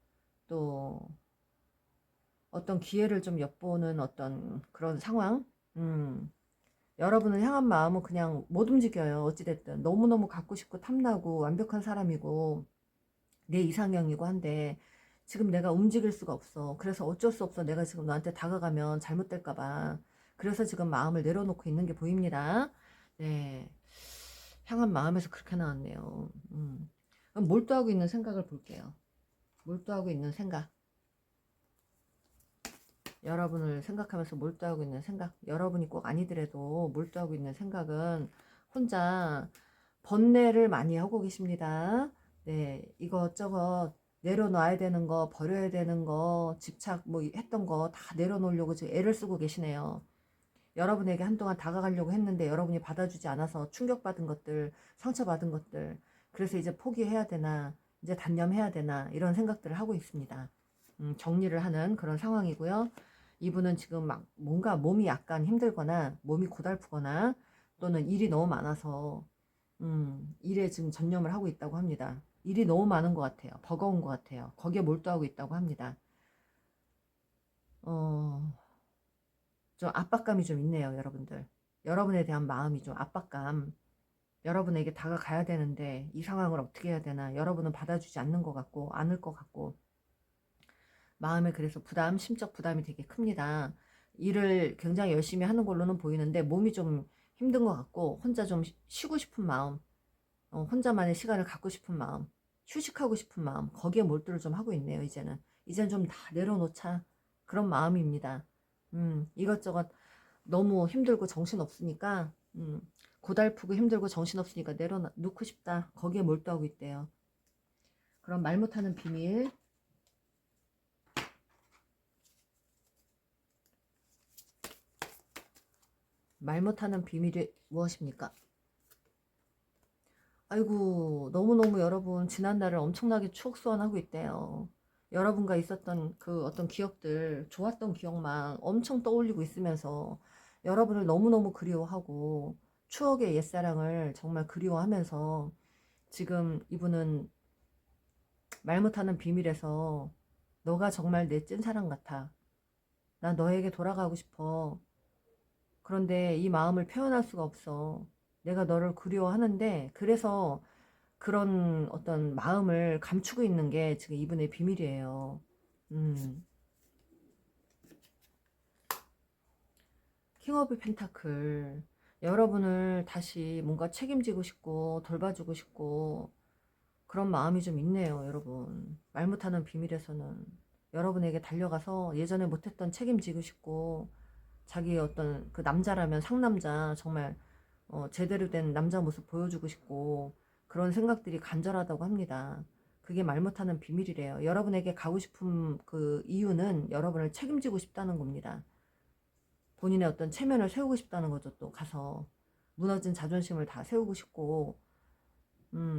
또 어떤 기회를 좀 엿보는 어떤 그런 상황, 여러분을 향한 마음은 그냥 못 움직여요. 어찌됐든 너무너무 갖고 싶고 탐나고 완벽한 사람이고 내 이상형이고 한데, 지금 내가 움직일 수가 없어. 그래서 어쩔 수 없어. 내가 지금 너한테 다가가면 잘못될까 봐. 그래서 지금 마음을 내려놓고 있는 게 보입니다. 네, 향한 마음에서 그렇게 나왔네요. 그럼 몰두하고 있는 생각을 볼게요. 몰두하고 있는 생각, 여러분을 생각하면서 몰두하고 있는 생각, 여러분이 꼭 아니더라도 몰두하고 있는 생각은 혼자 번뇌를 많이 하고 계십니다. 네, 이것저것 내려놔야 되는 거, 버려야 되는 거, 집착 뭐 했던 거 다 내려놓으려고 지금 애를 쓰고 계시네요. 여러분에게 한동안 다가가려고 했는데 여러분이 받아주지 않아서 충격받은 것들, 상처받은 것들, 그래서 이제 포기해야 되나, 이제 단념해야 되나, 이런 생각들을 하고 있습니다. 정리를 하는 그런 상황이고요. 이분은 지금 막 뭔가 몸이 약간 힘들거나 몸이 고달프거나 또는 일이 너무 많아서 일에 지금 전념을 하고 있다고 합니다. 일이 너무 많은 것 같아요. 버거운 것 같아요. 거기에 몰두하고 있다고 합니다. 좀 압박감이 좀 있네요, 여러분들. 여러분에 대한 마음이 좀 압박감. 여러분에게 다가가야 되는데 이 상황을 어떻게 해야 되나. 여러분은 받아주지 않는 것 같고 않을 것 같고, 마음에 그래서 부담, 심적 부담이 되게 큽니다. 일을 굉장히 열심히 하는 걸로는 보이는데 몸이 좀 힘든 것 같고, 혼자 좀 쉬고 싶은 마음, 혼자만의 시간을 갖고 싶은 마음, 휴식하고 싶은 마음, 거기에 몰두를 좀 하고 있네요. 이제는 좀 다 내려놓자, 그런 마음입니다. 이것저것 너무 힘들고 정신없으니까, 고달프고 힘들고 정신없으니까 내려놓고 싶다, 거기에 몰두하고 있대요. 그럼 말 못하는 비밀, 말 못하는 비밀이 무엇입니까? 아이고, 너무너무 여러분 지난날을 엄청나게 추억 소환하고 있대요. 여러분과 있었던 그 어떤 기억들, 좋았던 기억만 엄청 떠올리고 있으면서 여러분을 너무너무 그리워하고 추억의 옛사랑을 정말 그리워하면서, 지금 이분은 말 못하는 비밀에서 너가 정말 내 찐사랑 같아, 나 너에게 돌아가고 싶어, 그런데 이 마음을 표현할 수가 없어, 내가 너를 그리워하는데, 그래서 그런 어떤 마음을 감추고 있는 게 지금 이분의 비밀이에요. 킹 오브 펜타클. 여러분을 다시 뭔가 책임지고 싶고 돌봐주고 싶고 그런 마음이 좀 있네요, 여러분. 말 못하는 비밀에서는 여러분에게 달려가서 예전에 못했던 책임지고 싶고, 자기의 어떤 그 남자라면 상남자, 정말 제대로 된 남자 모습 보여주고 싶고, 그런 생각들이 간절하다고 합니다. 그게 말 못하는 비밀이래요. 여러분에게 가고 싶은 그 이유는 여러분을 책임지고 싶다는 겁니다. 본인의 어떤 체면을 세우고 싶다는 거죠. 또 가서 무너진 자존심을 다 세우고 싶고,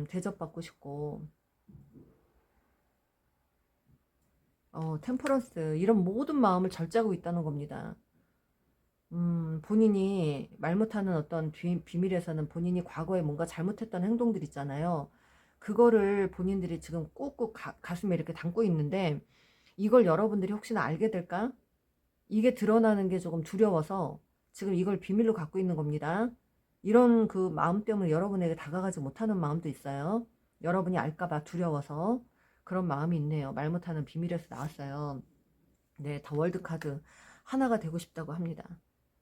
대접받고 싶고, 템퍼런스, 이런 모든 마음을 절제하고 있다는 겁니다. 본인이 말 못하는 어떤 비밀에서는 본인이 과거에 뭔가 잘못했던 행동들 있잖아요. 그거를 본인들이 지금 꾹꾹 가슴에 이렇게 담고 있는데, 이걸 여러분들이 혹시나 알게 될까? 이게 드러나는 게 조금 두려워서 지금 이걸 비밀로 갖고 있는 겁니다. 이런 그 마음 때문에 여러분에게 다가가지 못하는 마음도 있어요. 여러분이 알까봐 두려워서 그런 마음이 있네요. 말 못하는 비밀에서 나왔어요. 네, 더 월드카드 하나가 되고 싶다고 합니다.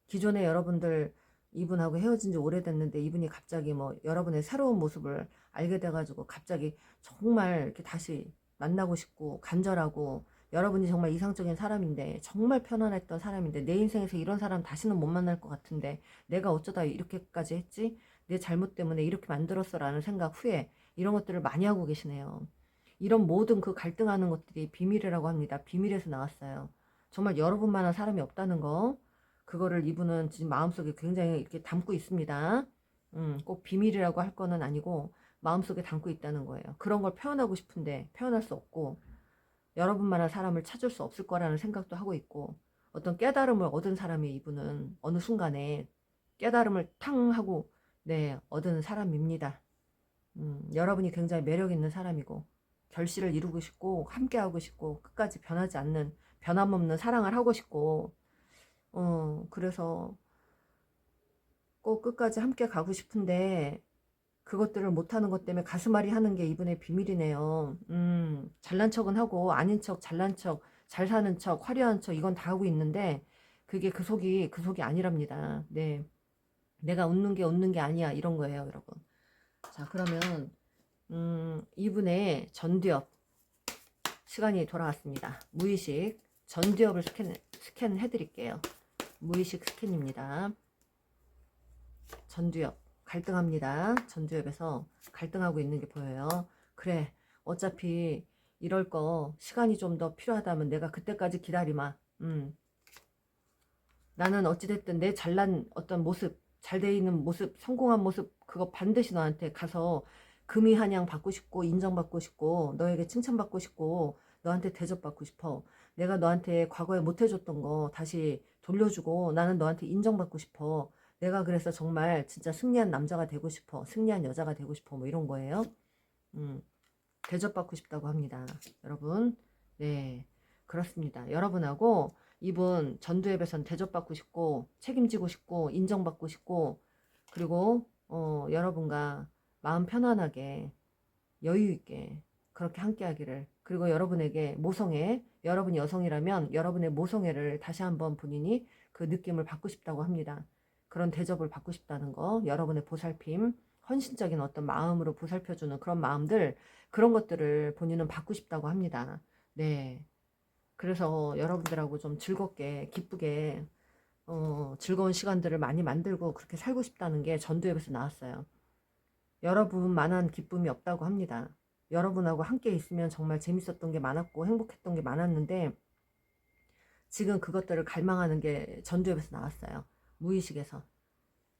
기존에 여러분들 이분하고 헤어진 지 오래됐는데 이분이 갑자기 뭐 여러분의 새로운 모습을 알게 돼가지고 갑자기 정말 이렇게 다시 만나고 싶고 간절하고, 여러분이 정말 이상적인 사람인데 정말 편안했던 사람인데 내 인생에서 이런 사람 다시는 못 만날 것 같은데 내가 어쩌다 이렇게까지 했지? 내 잘못 때문에 이렇게 만들었어 라는 생각, 후회, 이런 것들을 많이 하고 계시네요. 이런 모든 그 갈등하는 것들이 비밀이라고 합니다. 비밀에서 나왔어요. 정말 여러분만한 사람이 없다는 거, 그거를 이분은 지금 마음속에 굉장히 이렇게 담고 있습니다. 꼭 비밀이라고 할 거는 아니고 마음속에 담고 있다는 거예요. 그런 걸 표현하고 싶은데 표현할 수 없고, 여러분만한 사람을 찾을 수 없을 거라는 생각도 하고 있고, 어떤 깨달음을 얻은 사람이 이분은 어느 순간에 깨달음을 탕 하고 네 얻은 사람입니다. 여러분이 굉장히 매력 있는 사람이고 결실을 이루고 싶고 함께하고 싶고 끝까지 변하지 않는 변함없는 사랑을 하고 싶고, 그래서 꼭 끝까지 함께 가고 싶은데 그것들을 못하는 것 때문에 가슴앓이 하는 게 이분의 비밀이네요. 잘난 척은 하고 아닌 척, 잘난 척, 잘 사는 척, 화려한 척, 이건 다 하고 있는데 그게 그 속이 아니랍니다. 네, 내가 웃는 게 아니야, 이런 거예요, 여러분. 자, 그러면 이분의 전두엽 시간이 돌아왔습니다. 무의식 전두엽을 스캔해 드릴게요. 무의식 스캔입니다. 전두엽 갈등합니다. 전두엽에서 갈등하고 있는 게 보여요. 그래, 어차피 이럴 거 시간이 좀 더 필요하다면 내가 그때까지 기다리마. 나는 어찌됐든 내 잘난 어떤 모습, 잘 돼 있는 모습, 성공한 모습, 그거 반드시 너한테 가서 금이 한양 받고 싶고 인정받고 싶고 너에게 칭찬받고 싶고 너한테 대접받고 싶어. 내가 너한테 과거에 못해줬던 거 다시 돌려주고 나는 너한테 인정받고 싶어. 내가 그래서 정말 진짜 승리한 남자가 되고 싶어. 승리한 여자가 되고 싶어. 뭐 이런 거예요. 음, 대접받고 싶다고 합니다. 여러분. 네, 그렇습니다. 여러분하고 이분 전두엽에선 대접받고 싶고 책임지고 싶고 인정받고 싶고, 그리고 여러분과 마음 편안하게 여유 있게 그렇게 함께 하기를, 그리고 여러분에게 모성애, 여러분이 여성이라면 여러분의 모성애를 다시 한번 본인이 그 느낌을 받고 싶다고 합니다. 그런 대접을 받고 싶다는 거, 여러분의 보살핌, 헌신적인 어떤 마음으로 보살펴주는 그런 마음들, 그런 것들을 본인은 받고 싶다고 합니다. 네. 그래서 여러분들하고 좀 즐겁게 기쁘게 즐거운 시간들을 많이 만들고 그렇게 살고 싶다는 게 전두엽에서 나왔어요. 여러분만한 기쁨이 없다고 합니다. 여러분하고 함께 있으면 정말 재밌었던 게 많았고 행복했던 게 많았는데 지금 그것들을 갈망하는 게 전두엽에서 나왔어요. 무의식에서.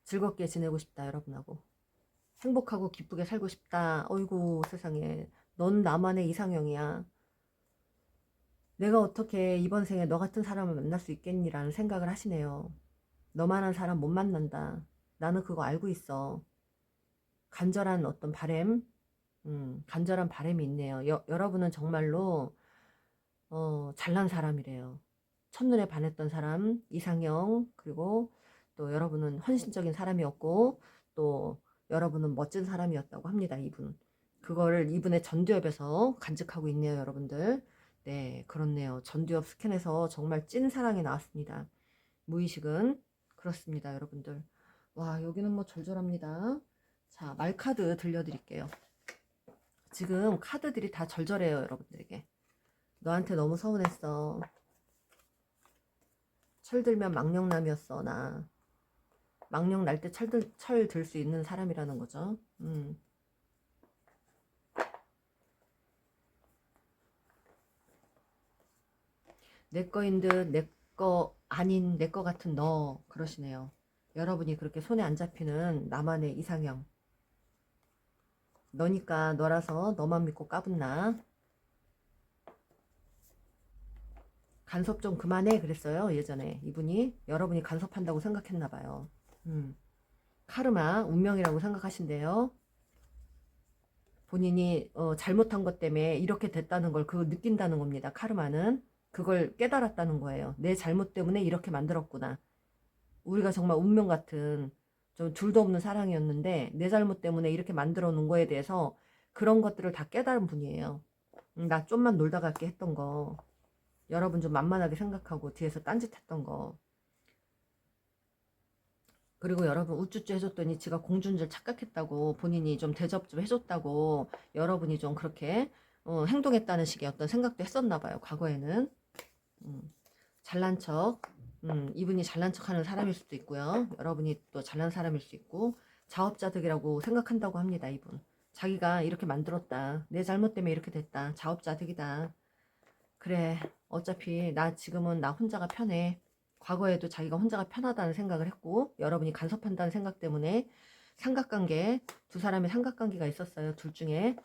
즐겁게 지내고 싶다, 여러분하고. 행복하고 기쁘게 살고 싶다. 어이구 세상에, 넌 나만의 이상형이야. 내가 어떻게 이번 생에 너 같은 사람을 만날 수 있겠니라는 생각을 하시네요. 너만한 사람 못 만난다. 나는 그거 알고 있어. 간절한 어떤 바램, 간절한 바램이 있네요. 여러분은 정말로 잘난 사람이래요. 첫눈에 반했던 사람, 이상형, 그리고 또 여러분은 헌신적인 사람이었고 또 여러분은 멋진 사람이었다고 합니다. 이분. 그거를 이분의 전두엽에서 간직하고 있네요, 여러분들. 네, 그렇네요. 전두엽 스캔에서 정말 찐 사랑이 나왔습니다. 무의식은 그렇습니다, 여러분들. 와, 여기는 뭐 절절합니다. 자, 말카드 들려드릴게요. 지금 카드들이 다 절절해요, 여러분들에게. 너한테 너무 서운했어. 철들면 망령남이었어, 나. 망령 날 때 철 들 수 있는 사람이라는 거죠. 내 거인 듯 내 거 아닌 내 거 같은 너, 그러시네요. 여러분이 그렇게 손에 안 잡히는 나만의 이상형. 너니까 너라서 너만 믿고 까분나. 간섭 좀 그만해 그랬어요, 예전에. 이분이 여러분이 간섭한다고 생각했나 봐요. 카르마, 운명이라고 생각하신대요. 본인이 잘못한 것 때문에 이렇게 됐다는 걸 그거 느낀다는 겁니다. 카르마는 그걸 깨달았다는 거예요. 내 잘못 때문에 이렇게 만들었구나. 우리가 정말 운명 같은 좀 둘도 없는 사랑이었는데 내 잘못 때문에 이렇게 만들어 놓은 거에 대해서 그런 것들을 다 깨달은 분이에요. 나 좀만 놀다 갈게 했던 거, 여러분 좀 만만하게 생각하고 뒤에서 딴짓했던 거, 그리고 여러분 우쭈쭈 해줬더니 지가 공주인 줄 착각했다고, 본인이 좀 대접 좀 해줬다고 여러분이 좀 그렇게 행동했다는 식의 어떤 생각도 했었나 봐요. 과거에는 잘난 척, 이분이 잘난 척하는 사람일 수도 있고요. 여러분이 또 잘난 사람일 수 있고, 자업자득이라고 생각한다고 합니다. 이분 자기가 이렇게 만들었다, 내 잘못 때문에 이렇게 됐다, 자업자득이다. 그래, 어차피 나 지금은 나 혼자가 편해. 과거에도 자기가 혼자가 편하다는 생각을 했고, 여러분이 간섭한다는 생각 때문에 삼각관계, 두 사람의 삼각관계가 있었어요. 둘 중에,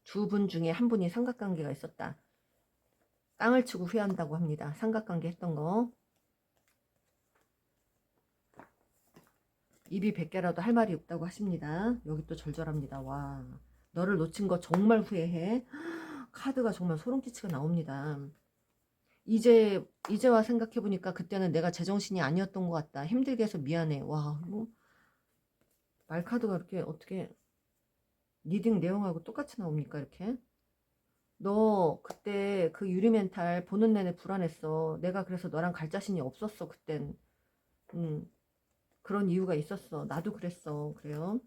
두 분 중에 한 분이 삼각관계가 있었다. 땅을 치고 후회한다고 합니다. 삼각관계 했던 거. 입이 100개라도 할 말이 없다고 하십니다. 여기 또 절절합니다. 와, 너를 놓친 거 정말 후회해. 카드가 정말 소름 끼치게 나옵니다. 이제와 생각해보니까 그때는 내가 제정신이 아니었던 것 같다. 힘들게 해서 미안해. 와, 뭐 말카드가 이렇게 어떻게 리딩 내용하고 똑같이 나옵니까? 이렇게 너 그때 그 유리 멘탈 보는 내내 불안했어. 내가 그래서 너랑 갈 자신이 없었어. 그땐 그런 이유가 있었어. 나도 그랬어. 그래요.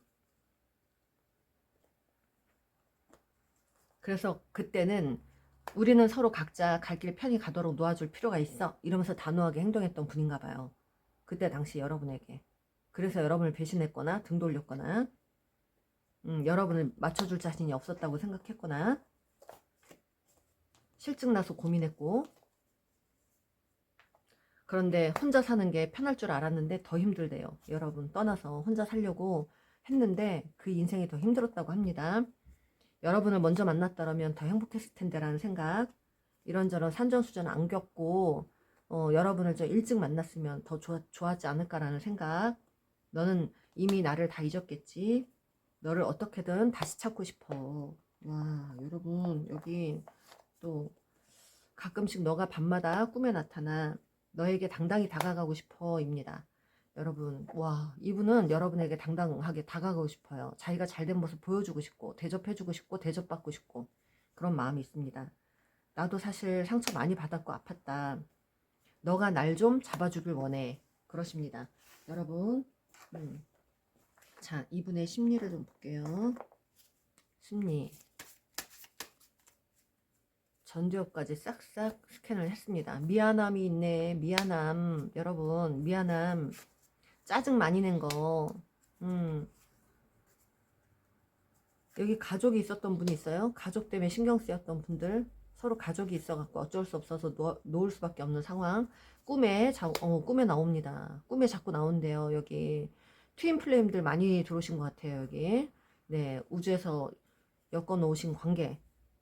그래서 그때는 우리는 서로 각자 갈 길 편히 가도록 놓아줄 필요가 있어. 이러면서 단호하게 행동했던 분인가 봐요. 그때 당시 여러분에게. 그래서 여러분을 배신했거나 등 돌렸거나 여러분을 맞춰줄 자신이 없었다고 생각했거나 실증나서 고민했고, 그런데 혼자 사는 게 편할 줄 알았는데 더 힘들대요. 여러분 떠나서 혼자 살려고 했는데 그 인생이 더 힘들었다고 합니다. 여러분을 먼저 만났더라면 더 행복했을 텐데라는 생각, 이런저런 산전수전 안 겪고 여러분을 좀 일찍 만났으면 더 좋았지 않을까라는 생각. 너는 이미 나를 다 잊었겠지. 너를 어떻게든 다시 찾고 싶어. 와, 여러분 여기 또 가끔씩 너가 밤마다 꿈에 나타나 너에게 당당히 다가가고 싶어 입니다. 여러분, 와, 이분은 여러분에게 당당하게 다가가고 싶어요. 자기가 잘된 모습 보여주고 싶고 대접해주고 싶고 대접받고 싶고 그런 마음이 있습니다. 나도 사실 상처 많이 받았고 아팠다. 너가 날 좀 잡아주길 원해. 그러십니다. 여러분, 자, 이분의 심리를 좀 볼게요. 심리. 전두엽까지 싹싹 스캔을 했습니다. 미안함이 있네. 미안함. 여러분, 미안함. 짜증 많이 낸 거. 여기 가족이 있었던 분이 있어요. 가족 때문에 신경 쓰였던 분들. 서로 가족이 있어갖고 어쩔 수 없어서 놓을 수밖에 없는 상황. 꿈에 나옵니다. 꿈에 자꾸 나온대요. 여기 트윈 플레임들 많이 들어오신 것 같아요. 여기 네, 우주에서 엮어 놓으신 관계,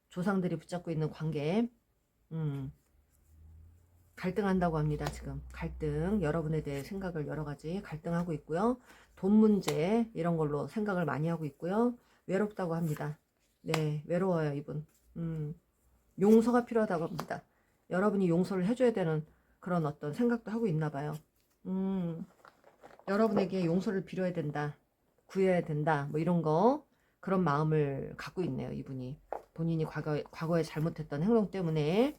조상들이 붙잡고 있는 관계, 갈등한다고 합니다. 지금 갈등, 여러분에 대해 생각을 여러 가지 갈등하고 있고요. 돈 문제 이런 걸로 생각을 많이 하고 있고요. 외롭다고 합니다. 네, 외로워요 이분. 용서가 필요하다고 합니다. 여러분이 용서를 해줘야 되는 그런 어떤 생각도 하고 있나 봐요. 여러분에게 용서를 빌어야 된다, 구해야 된다, 뭐 이런 거, 그런 마음을 갖고 있네요. 이분이 본인이 과거에 잘못했던 행동 때문에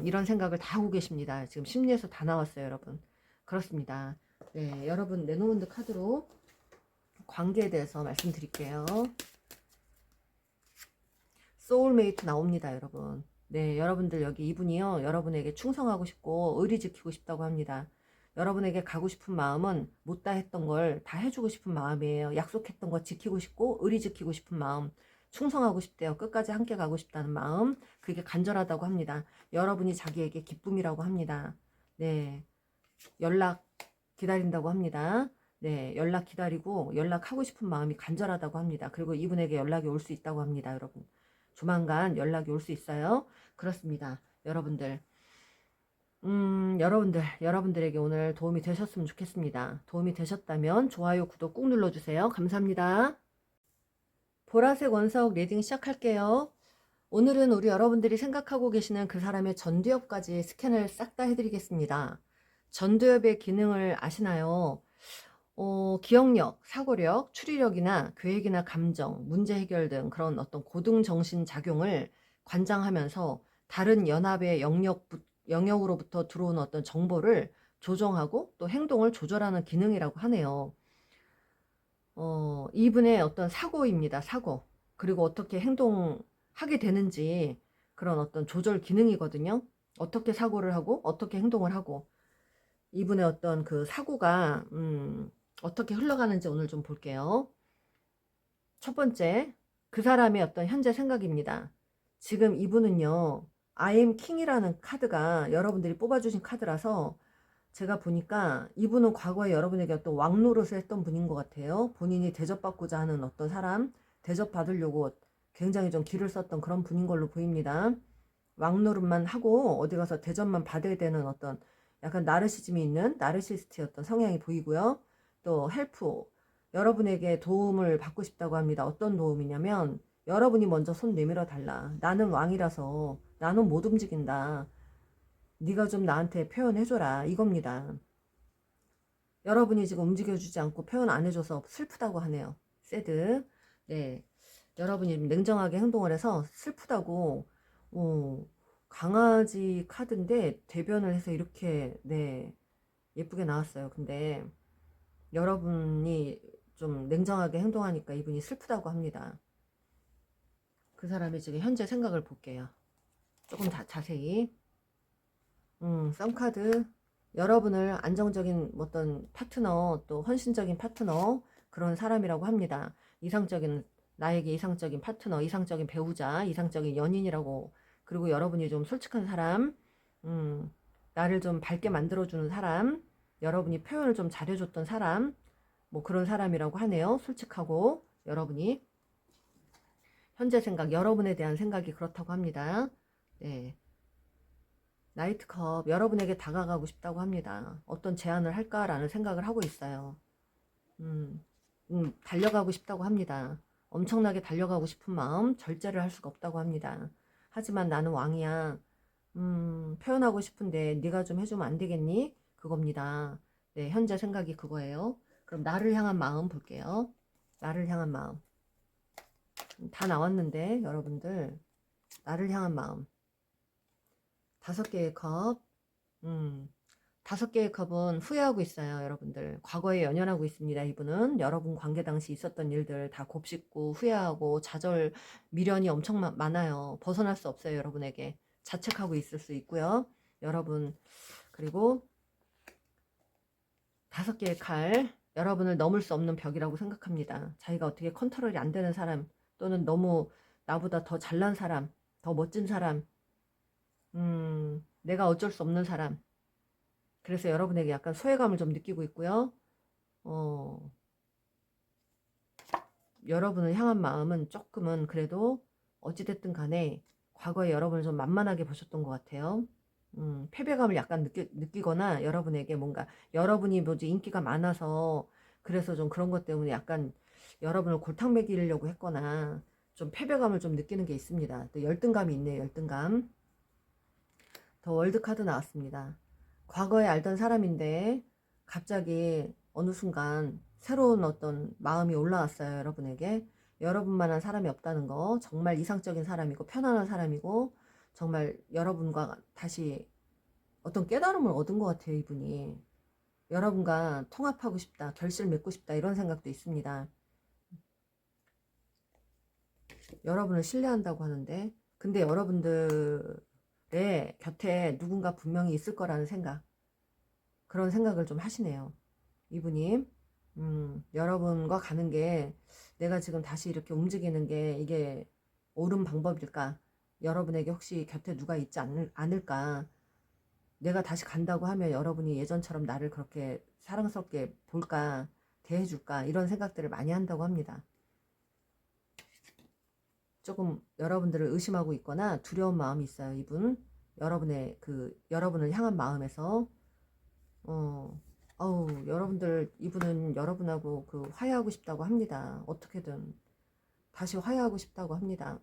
이런 생각을 다 하고 계십니다. 지금 심리에서 다 나왔어요. 여러분, 그렇습니다. 네, 여러분 레노먼드 카드로 관계에 대해서 말씀드릴게요. 소울메이트 나옵니다. 여러분, 네, 여러분들 여기 이분이요, 여러분에게 충성하고 싶고 의리 지키고 싶다고 합니다. 여러분에게 가고 싶은 마음은 못다 했던 걸 다 해주고 싶은 마음이에요. 약속했던 거 지키고 싶고 의리 지키고 싶은 마음, 충성하고 싶대요. 끝까지 함께 가고 싶다는 마음, 그게 간절하다고 합니다. 여러분이 자기에게 기쁨이라고 합니다. 네, 연락 기다린다고 합니다. 네, 연락 기다리고 연락하고 싶은 마음이 간절하다고 합니다. 그리고 이분에게 연락이 올 수 있다고 합니다. 여러분, 조만간 연락이 올 수 있어요. 그렇습니다. 여러분들, 여러분들에게 오늘 도움이 되셨으면 좋겠습니다. 도움이 되셨다면 좋아요, 구독 꾹 눌러주세요. 감사합니다. 보라색 원석 리딩 시작할게요. 오늘은 우리 여러분들이 생각하고 계시는 그 사람의 전두엽까지 스캔을 싹 다 해드리겠습니다. 전두엽의 기능을 아시나요? 기억력, 사고력, 추리력이나 계획이나 감정, 문제 해결 등 그런 어떤 고등 정신 작용을 관장하면서 다른 연합의 영역으로부터 들어오는 어떤 정보를 조정하고 또 행동을 조절하는 기능이라고 하네요. 이분의 어떤 사고입니다. 사고. 그리고 어떻게 행동하게 되는지 그런 어떤 조절 기능이거든요. 어떻게 사고를 하고 어떻게 행동을 하고 이분의 어떤 그 사고가 어떻게 흘러가는지 오늘 좀 볼게요. 첫 번째, 그 사람의 어떤 현재 생각입니다. 지금 이분은요, I am King이라는 카드가 여러분들이 뽑아주신 카드라서 제가 보니까 이분은 과거에 여러분에게 어떤 왕노릇을 했던 분인 것 같아요. 본인이 대접받고자 하는 어떤 사람, 대접받으려고 굉장히 좀 기를 썼던 그런 분인 걸로 보입니다. 왕노릇만 하고 어디 가서 대접만 받아야 되는 어떤 약간 나르시즘이 있는 나르시스트였던 성향이 보이고요. 또 헬프, 여러분에게 도움을 받고 싶다고 합니다. 어떤 도움이냐면 여러분이 먼저 손 내밀어 달라. 나는 왕이라서 나는 못 움직인다. 네가 좀 나한테 표현해줘라. 이겁니다. 여러분이 지금 움직여주지 않고 표현 안 해줘서 슬프다고 하네요. 새드. 네. 여러분이 냉정하게 행동을 해서 슬프다고, 강아지 카드인데 대변을 해서 이렇게, 네, 예쁘게 나왔어요. 근데 여러분이 좀 냉정하게 행동하니까 이분이 슬프다고 합니다. 그 사람의 지금 현재 생각을 볼게요. 조금 자세히. 썸카드. 여러분을 안정적인 어떤 파트너, 또 헌신적인 파트너, 그런 사람이라고 합니다. 나에게 이상적인 파트너, 이상적인 배우자, 이상적인 연인이라고. 그리고 여러분이 좀 솔직한 사람, 나를 좀 밝게 만들어주는 사람, 여러분이 표현을 좀 잘해줬던 사람, 뭐 그런 사람이라고 하네요. 솔직하고, 여러분이. 현재 생각, 여러분에 대한 생각이 그렇다고 합니다. 네. 나이트컵, 여러분에게 다가가고 싶다고 합니다. 어떤 제안을 할까라는 생각을 하고 있어요. 달려가고 싶다고 합니다. 엄청나게 달려가고 싶은 마음, 절제를 할 수가 없다고 합니다. 하지만 나는 왕이야. 표현하고 싶은데 네가 좀 해주면 안 되겠니? 그겁니다. 네, 현재 생각이 그거예요. 그럼 나를 향한 마음 볼게요. 나를 향한 마음. 다 나왔는데 여러분들, 나를 향한 마음. 5개의 컵. 음, 5개의 컵은 후회하고 있어요, 여러분들. 과거에 연연하고 있습니다, 이분은. 여러분 관계 당시 있었던 일들 다 곱씹고 후회하고 좌절, 미련이 엄청 많아요. 벗어날 수 없어요, 여러분에게. 자책하고 있을 수 있고요. 여러분, 그리고 5개의 칼. 여러분을 넘을 수 없는 벽이라고 생각합니다. 자기가 어떻게 컨트롤이 안 되는 사람, 또는 너무 나보다 더 잘난 사람, 더 멋진 사람, 내가 어쩔 수 없는 사람. 그래서 여러분에게 약간 소외감을 좀 느끼고 있고요. 여러분을 향한 마음은 조금은 그래도 어찌됐든 간에 과거에 여러분을 좀 만만하게 보셨던 것 같아요. 패배감을 약간 느끼거나 여러분에게 뭔가 여러분이 뭐지 인기가 많아서 그래서 좀 그런 것 때문에 약간 여러분을 골탕 먹이려고 했거나 좀 패배감을 좀 느끼는 게 있습니다. 또 열등감이 있네요. 열등감. 더 월드카드 나왔습니다. 과거에 알던 사람인데 갑자기 어느 순간 새로운 어떤 마음이 올라왔어요. 여러분에게. 여러분만한 사람이 없다는 거, 정말 이상적인 사람이고 편안한 사람이고 정말 여러분과 다시 어떤 깨달음을 얻은 것 같아요. 이분이. 여러분과 통합하고 싶다, 결실을 맺고 싶다, 이런 생각도 있습니다. 여러분을 신뢰한다고 하는데, 근데 여러분들의 곁에 누군가 분명히 있을 거라는 생각, 그런 생각을 좀 하시네요. 이분이. 여러분과 가는 게 내가 지금 다시 이렇게 움직이는 게 이게 옳은 방법일까? 여러분에게 혹시 곁에 누가 있지 않을까? 내가 다시 간다고 하면 여러분이 예전처럼 나를 그렇게 사랑스럽게 볼까? 대해줄까? 이런 생각들을 많이 한다고 합니다. 조금 여러분들을 의심하고 있거나 두려운 마음이 있어요. 이분. 여러분을 향한 마음에서 여러분들, 이분은 여러분하고 그 화해하고 싶다고 합니다. 어떻게든 다시 화해하고 싶다고 합니다.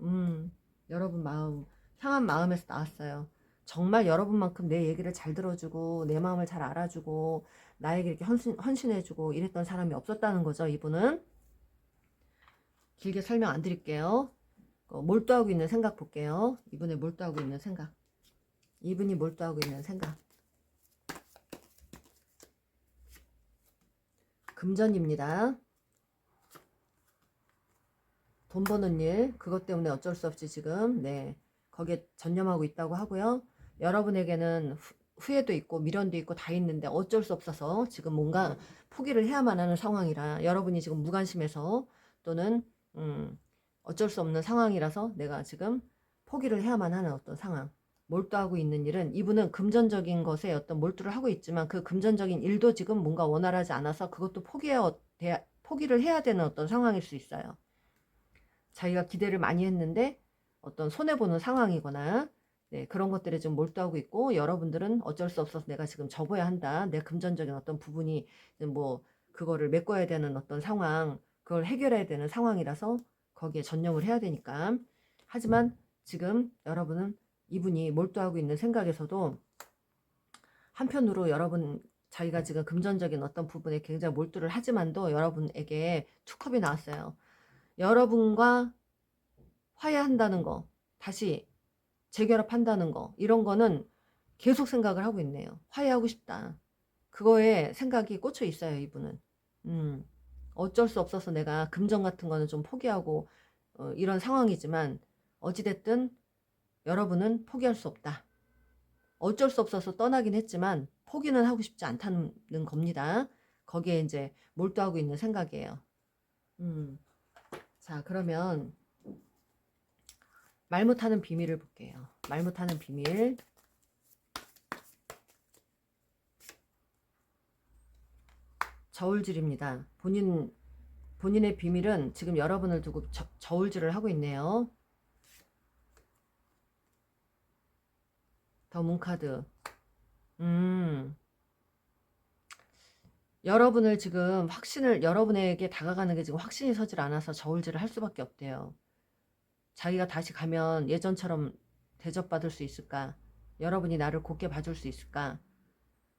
여러분 마음, 상한 마음에서 나왔어요. 정말 여러분만큼 내 얘기를 잘 들어주고 내 마음을 잘 알아주고 나에게 이렇게 헌신해주고 이랬던 사람이 없었다는 거죠. 이분은. 길게 설명 안 드릴게요. 몰두하고 있는 생각 볼게요. 이분의 몰두하고 있는 생각. 이분이 몰두하고 있는 생각. 금전입니다. 돈 버는 일, 그것 때문에 어쩔 수 없이 지금 거기에 전념하고 있다고 하고요. 여러분에게는 후회도 있고 미련도 있고 다 있는데 어쩔 수 없어서 지금 뭔가 포기를 해야만 하는 상황이라, 여러분이 지금 무관심해서 또는 어쩔 수 없는 상황이라서 내가 지금 포기를 해야만 하는 어떤 상황. 몰두하고 있는 일은, 이분은 금전적인 것에 어떤 몰두를 하고 있지만 그 금전적인 일도 지금 뭔가 원활하지 않아서 그것도 포기를 해야 되는 어떤 상황일 수 있어요. 자기가 기대를 많이 했는데 어떤 손해보는 상황이거나 그런 것들에 좀 몰두하고 있고, 여러분들은 어쩔 수 없어서 내가 지금 접어야 한다. 내 금전적인 어떤 부분이 뭐 그거를 메꿔야 되는 어떤 상황, 그걸 해결해야 되는 상황이라서 거기에 전념을 해야 되니까. 하지만 지금 여러분은 이분이 몰두하고 있는 생각에서도 한편으로 여러분 자기가 지금 금전적인 어떤 부분에 굉장히 몰두를 하지만도 여러분에게 투컵이 나왔어요. 여러분과 화해한다는 거, 다시 재결합한다는 거, 이런 거는 계속 생각을 하고 있네요. 화해하고 싶다. 그거에 생각이 꽂혀 있어요, 이분은. 어쩔 수 없어서 내가 금전 같은 거는 좀 포기하고 이런 상황이지만 어찌됐든 여러분은 포기할 수 없다. 어쩔 수 없어서 떠나긴 했지만 포기는 하고 싶지 않다는 겁니다. 거기에 이제 몰두하고 있는 생각이에요. 자, 그러면 말 못하는 비밀을 볼게요. 말 못하는 비밀. 저울질입니다. 본인의 비밀은 지금 여러분을 두고 저울질을 하고 있네요. 더 문카드. 여러분을 지금 여러분에게 다가가는 게 지금 확신이 서질 않아서 저울질을 할 수밖에 없대요. 자기가 다시 가면 예전처럼 대접받을 수 있을까? 여러분이 나를 곱게 봐줄 수 있을까?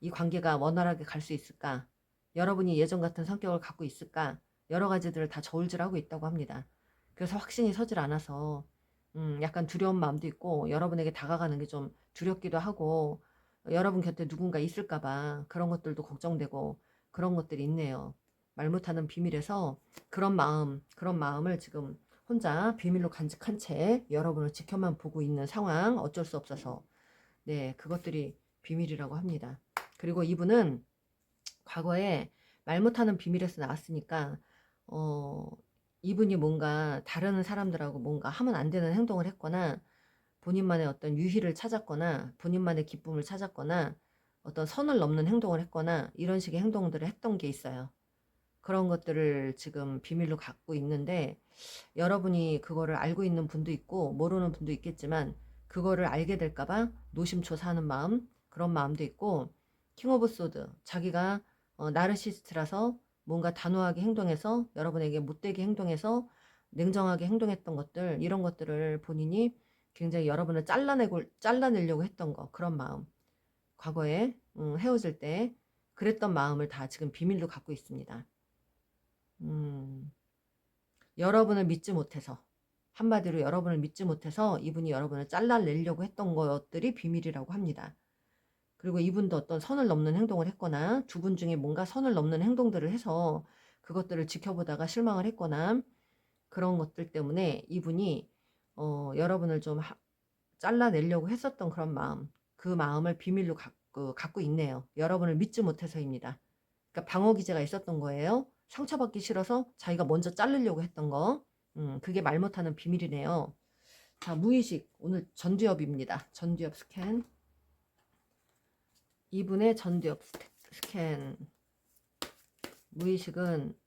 이 관계가 원활하게 갈 수 있을까? 여러분이 예전 같은 성격을 갖고 있을까? 여러 가지들을 다 저울질하고 있다고 합니다. 그래서 확신이 서질 않아서 약간 두려운 마음도 있고, 여러분에게 다가가는 게 좀 두렵기도 하고, 여러분 곁에 누군가 있을까 봐 그런 것들도 걱정되고 그런 것들이 있네요. 말 못하는 비밀에서 그런 마음을 지금 혼자 비밀로 간직한 채 여러분을 지켜만 보고 있는 상황, 어쩔 수 없어서. 그것들이 비밀이라고 합니다. 그리고 이분은 과거에 말 못하는 비밀에서 나왔으니까 이분이 뭔가 다른 사람들하고 뭔가 하면 안 되는 행동을 했거나 본인만의 어떤 유희를 찾았거나 본인만의 기쁨을 찾았거나 어떤 선을 넘는 행동을 했거나 이런 식의 행동들을 했던 게 있어요. 그런 것들을 지금 비밀로 갖고 있는데, 여러분이 그거를 알고 있는 분도 있고 모르는 분도 있겠지만 그거를 알게 될까봐 노심초사하는 마음, 그런 마음도 있고, 킹 오브 소드, 자기가 나르시스트라서 뭔가 단호하게 행동해서 여러분에게 못되게 행동해서 냉정하게 행동했던 것들, 이런 것들을 본인이 굉장히 여러분을 잘라내려고 했던 거, 그런 마음, 과거에 헤어질 때 그랬던 마음을 다 지금 비밀로 갖고 있습니다. 여러분을 믿지 못해서, 한마디로 여러분을 믿지 못해서 이분이 여러분을 잘라내려고 했던 것들이 비밀이라고 합니다. 그리고 이분도 어떤 선을 넘는 행동을 했거나 두 분 중에 뭔가 선을 넘는 행동들을 해서 그것들을 지켜보다가 실망을 했거나 그런 것들 때문에 이분이 여러분을 좀 잘라내려고 했었던 그런 마음, 그 마음을 비밀로 갖고 있네요. 여러분을 믿지 못해서입니다. 그러니까 방어 기제가 있었던 거예요. 상처받기 싫어서 자기가 먼저 자르려고 했던 거. 그게 말 못하는 비밀이네요. 자, 무의식. 오늘 전두엽입니다. 전두엽 스캔. 이분의 전두엽 스캔. 무의식은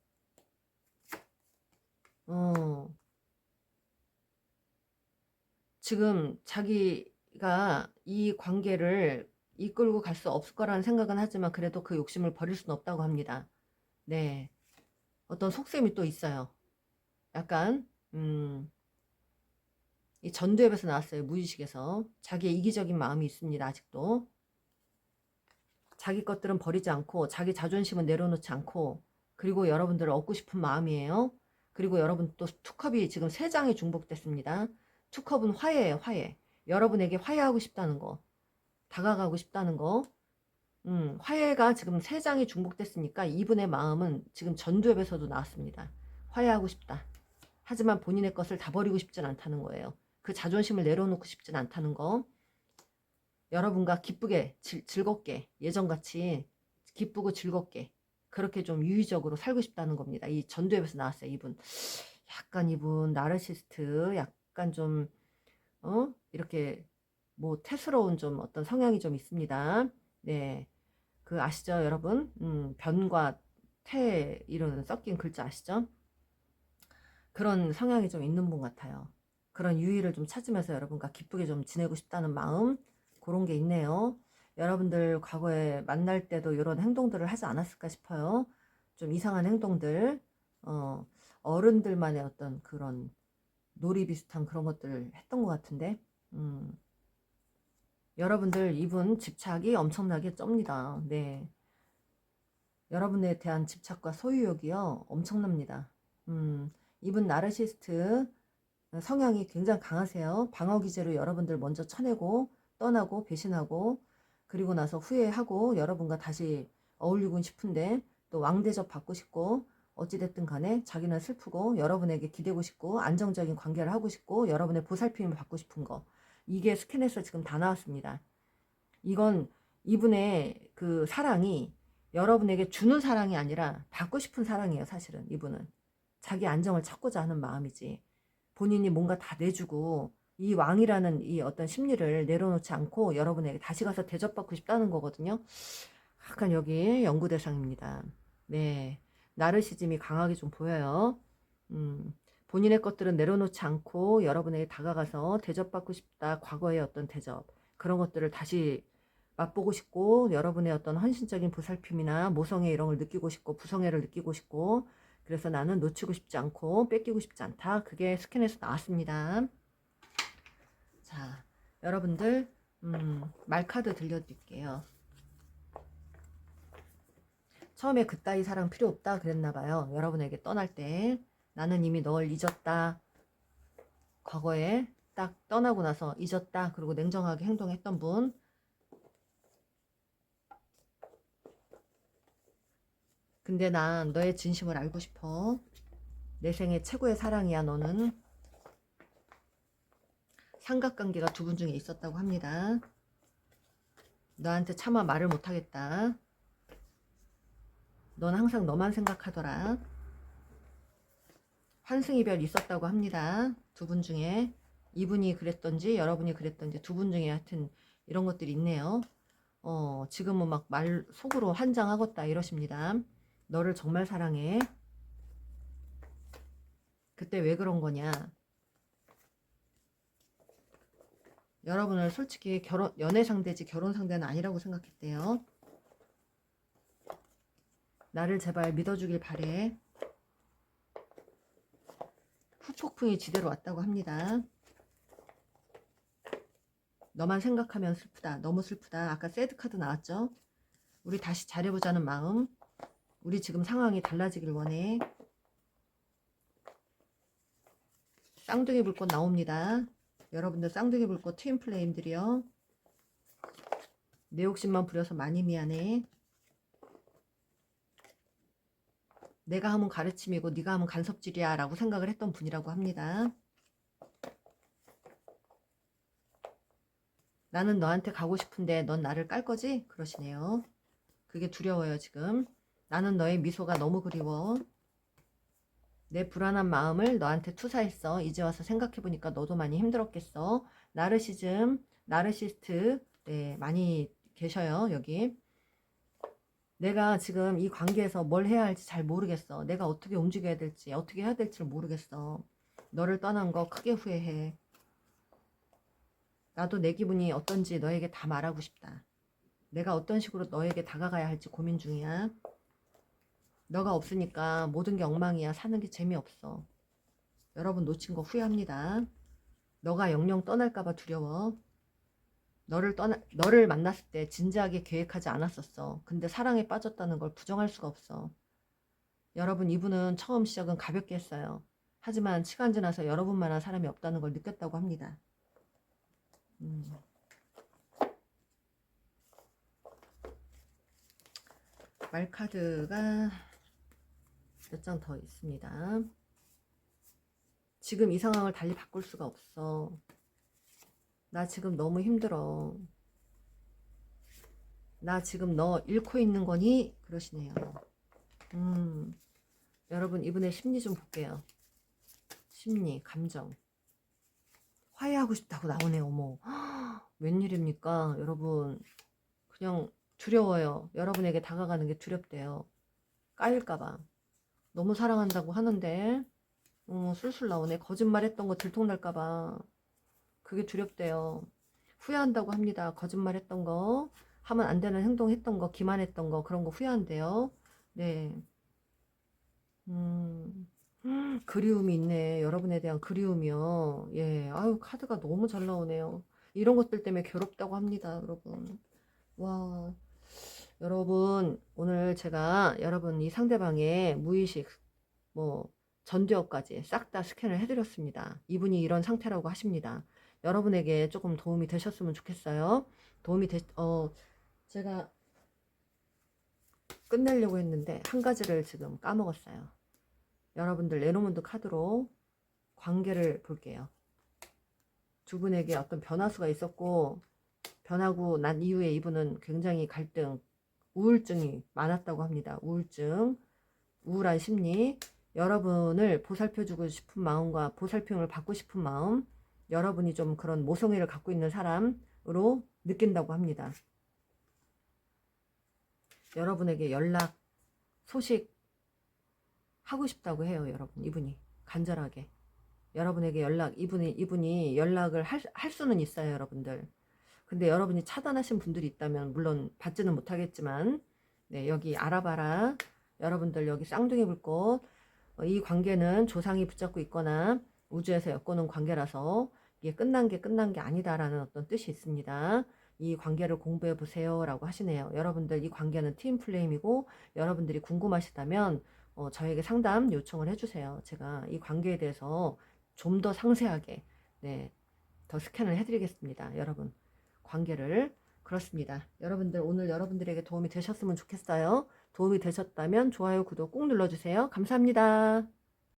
지금 자기가 이 관계를 이끌고 갈 수 없을 거라는 생각은 하지만 그래도 그 욕심을 버릴 수는 없다고 합니다. 어떤 속셈이 또 있어요. 약간 이 전두엽에서 나왔어요. 무의식에서. 자기의 이기적인 마음이 있습니다. 아직도. 자기 것들은 버리지 않고 자기 자존심은 내려놓지 않고 그리고 여러분들을 얻고 싶은 마음이에요. 그리고 여러분 또 투컵이 지금 3장이 중복됐습니다. 투컵은 화해예요. 화해. 여러분에게 화해하고 싶다는 거. 다가가고 싶다는 거. 화해가 지금 3장이 중복됐으니까 이분의 마음은 지금 전두엽에서도 나왔습니다. 화해하고 싶다. 하지만 본인의 것을 다 버리고 싶진 않다는 거예요. 그 자존심을 내려놓고 싶진 않다는 거. 여러분과 기쁘게 즐겁게 예전같이 기쁘고 즐겁게 그렇게 좀 유의적으로 살고 싶다는 겁니다. 이 전두엽에서 나왔어요. 이분 약간 이분 나르시스트 약간 좀 이렇게 뭐 태스러운 좀 어떤 성향이 좀 있습니다. 네, 그 아시죠 여러분? 변과 태 이런 섞인 글자 아시죠? 그런 성향이 좀 있는 분 같아요. 그런 유의를 좀 찾으면서 여러분과 기쁘게 좀 지내고 싶다는 마음 그런 게 있네요. 여러분들 과거에 만날 때도 이런 행동들을 하지 않았을까 싶어요. 좀 이상한 행동들 어른들만의 어떤 그런 놀이 비슷한 그런 것들을 했던 것 같은데 여러분들 이분 집착이 엄청나게 쩝니다. 네, 여러분에 대한 집착과 소유욕이요 엄청납니다. 이분 나르시스트 성향이 굉장히 강하세요. 방어 기제로 여러분들 먼저 쳐내고 떠나고 배신하고 그리고 나서 후회하고 여러분과 다시 어울리고 싶은데 또 왕대접 받고 싶고 어찌됐든 간에 자기는 슬프고 여러분에게 기대고 싶고 안정적인 관계를 하고 싶고 여러분의 보살핌을 받고 싶은 거 이게 스캔에서 지금 다 나왔습니다. 이건 이분의 그 사랑이 여러분에게 주는 사랑이 아니라 받고 싶은 사랑이에요. 사실은 이분은 자기 안정을 찾고자 하는 마음이지 본인이 뭔가 다 내주고 이 왕이라는 이 어떤 심리를 내려놓지 않고 여러분에게 다시 가서 대접받고 싶다는 거거든요. 약간 여기 연구 대상입니다. 네, 나르시즘이 강하게 좀 보여요. 본인의 것들은 내려놓지 않고 여러분에게 다가가서 대접받고 싶다. 과거의 어떤 대접 그런 것들을 다시 맛보고 싶고 여러분의 어떤 헌신적인 보살핌이나 모성애 이런 걸 느끼고 싶고 부성애를 느끼고 싶고 그래서 나는 놓치고 싶지 않고 뺏기고 싶지 않다. 그게 스캔에서 나왔습니다. 자, 여러분들 말카드 들려드릴게요. 처음에 그따위 사랑 필요 없다 그랬나봐요. 여러분에게 떠날 때 나는 이미 널 잊었다. 과거에 딱 떠나고 나서 잊었다. 그리고 냉정하게 행동했던 분. 근데 난 너의 진심을 알고 싶어. 내 생애 최고의 사랑이야 너는. 삼각관계가 두 분 중에 있었다고 합니다. 너한테 차마 말을 못하겠다. 넌 항상 너만 생각하더라. 환승이별 있었다고 합니다. 두 분 중에 이분이 그랬던지 여러분이 그랬던지 두 분 중에 하여튼 이런 것들이 있네요. 지금은 막 말 속으로 한장하겠다 이러십니다. 너를 정말 사랑해. 그때 왜 그런 거냐. 여러분을 솔직히 연애 상대지 결혼 상대는 아니라고 생각했대요. 나를 제발 믿어주길 바래. 후폭풍이 지대로 왔다고 합니다. 너만 생각하면 슬프다. 너무 슬프다. 아까 새드 카드 나왔죠? 우리 다시 잘해보자는 마음. 우리 지금 상황이 달라지길 원해. 쌍둥이 불꽃 나옵니다. 여러분들 쌍둥이 불꽃 트윈 플레임들이요. 내 욕심만 부려서 많이 미안해. 내가 하면 가르침이고 네가 하면 간섭질이야 라고 생각을 했던 분이라고 합니다. 나는 너한테 가고 싶은데 넌 나를 깔 거지? 그러시네요. 그게 두려워요 지금. 나는 너의 미소가 너무 그리워. 내 불안한 마음을 너한테 투사했어. 이제 와서 생각해보니까 너도 많이 힘들었겠어. 나르시즘, 나르시스트 네, 많이 계셔요 여기. 내가 지금 이 관계에서 뭘 해야 할지 잘 모르겠어. 내가 어떻게 움직여야 될지 어떻게 해야 될지 모르겠어. 너를 떠난 거 크게 후회해. 나도 내 기분이 어떤지 너에게 다 말하고 싶다. 내가 어떤 식으로 너에게 다가가야 할지 고민 중이야. 너가 없으니까 모든 게 엉망이야. 사는 게 재미없어. 여러분 놓친 거 후회합니다. 너가 영영 떠날까봐 두려워. 너를 만났을 때 진지하게 계획하지 않았었어. 근데 사랑에 빠졌다는 걸 부정할 수가 없어. 여러분, 이분은 처음 시작은 가볍게 했어요. 하지만 시간 지나서 여러분만한 사람이 없다는 걸 느꼈다고 합니다. 말카드가 몇 장 더 있습니다. 지금 이 상황을 달리 바꿀 수가 없어. 나 지금 너무 힘들어. 나 지금 너 잃고 있는 거니? 그러시네요. 여러분, 이분의 심리 좀 볼게요. 심리, 감정. 화해하고 싶다고 나오네요. 어머, 웬일입니까? 여러분, 그냥 두려워요. 여러분에게 다가가는 게 두렵대요. 까일까봐. 너무 사랑한다고 하는데 술술 나오네. 거짓말했던 거 들통날까봐. 그게 두렵대요. 후회한다고 합니다. 거짓말했던 거, 하면 안 되는 행동했던 거, 기만했던 거, 그런 거 후회한대요. 네. 그리움이 있네. 여러분에 대한 그리움이요. 예. 아유, 카드가 너무 잘 나오네요. 이런 것들 때문에 괴롭다고 합니다, 여러분. 와. 여러분, 오늘 제가 여러분 이 상대방의 무의식, 전두엽까지 싹 다 스캔을 해드렸습니다. 이분이 이런 상태라고 하십니다. 여러분에게 조금 도움이 되셨으면 좋겠어요. 제가 끝내려고 했는데 한 가지를 지금 까먹었어요. 여러분들 레노문드 카드로 관계를 볼게요. 두 분에게 어떤 변화수가 있었고, 변하고 난 이후에 이분은 굉장히 갈등, 우울증이 많았다고 합니다. 우울한 심리, 여러분을 보살펴주고 싶은 마음과 보살핌을 받고 싶은 마음, 여러분이 좀 그런 모성애를 갖고 있는 사람으로 느낀다고 합니다. 여러분에게 연락, 소식 하고 싶다고 해요. 여러분, 이분이 간절하게 여러분에게 이분이 연락을 할 수는 있어요. 여러분들. 근데 여러분이 차단하신 분들이 있다면 물론 받지는 못하겠지만, 네, 여기 알아봐라. 여러분들 여기 쌍둥이 불꽃, 이 관계는 조상이 붙잡고 있거나 우주에서 엮어놓은 관계라서 이게 끝난 게 아니다라는 어떤 뜻이 있습니다. 이 관계를 공부해 보세요 라고 하시네요. 여러분들 이 관계는 팀플레임이고, 여러분들이 궁금하시다면 저에게 상담 요청을 해주세요. 제가 이 관계에 대해서 좀 더 상세하게, 네, 더 스캔을 해드리겠습니다. 여러분, 관계를. 그렇습니다. 여러분들, 오늘 여러분들에게 도움이 되셨으면 좋겠어요. 도움이 되셨다면 좋아요, 구독 꼭 눌러주세요. 감사합니다.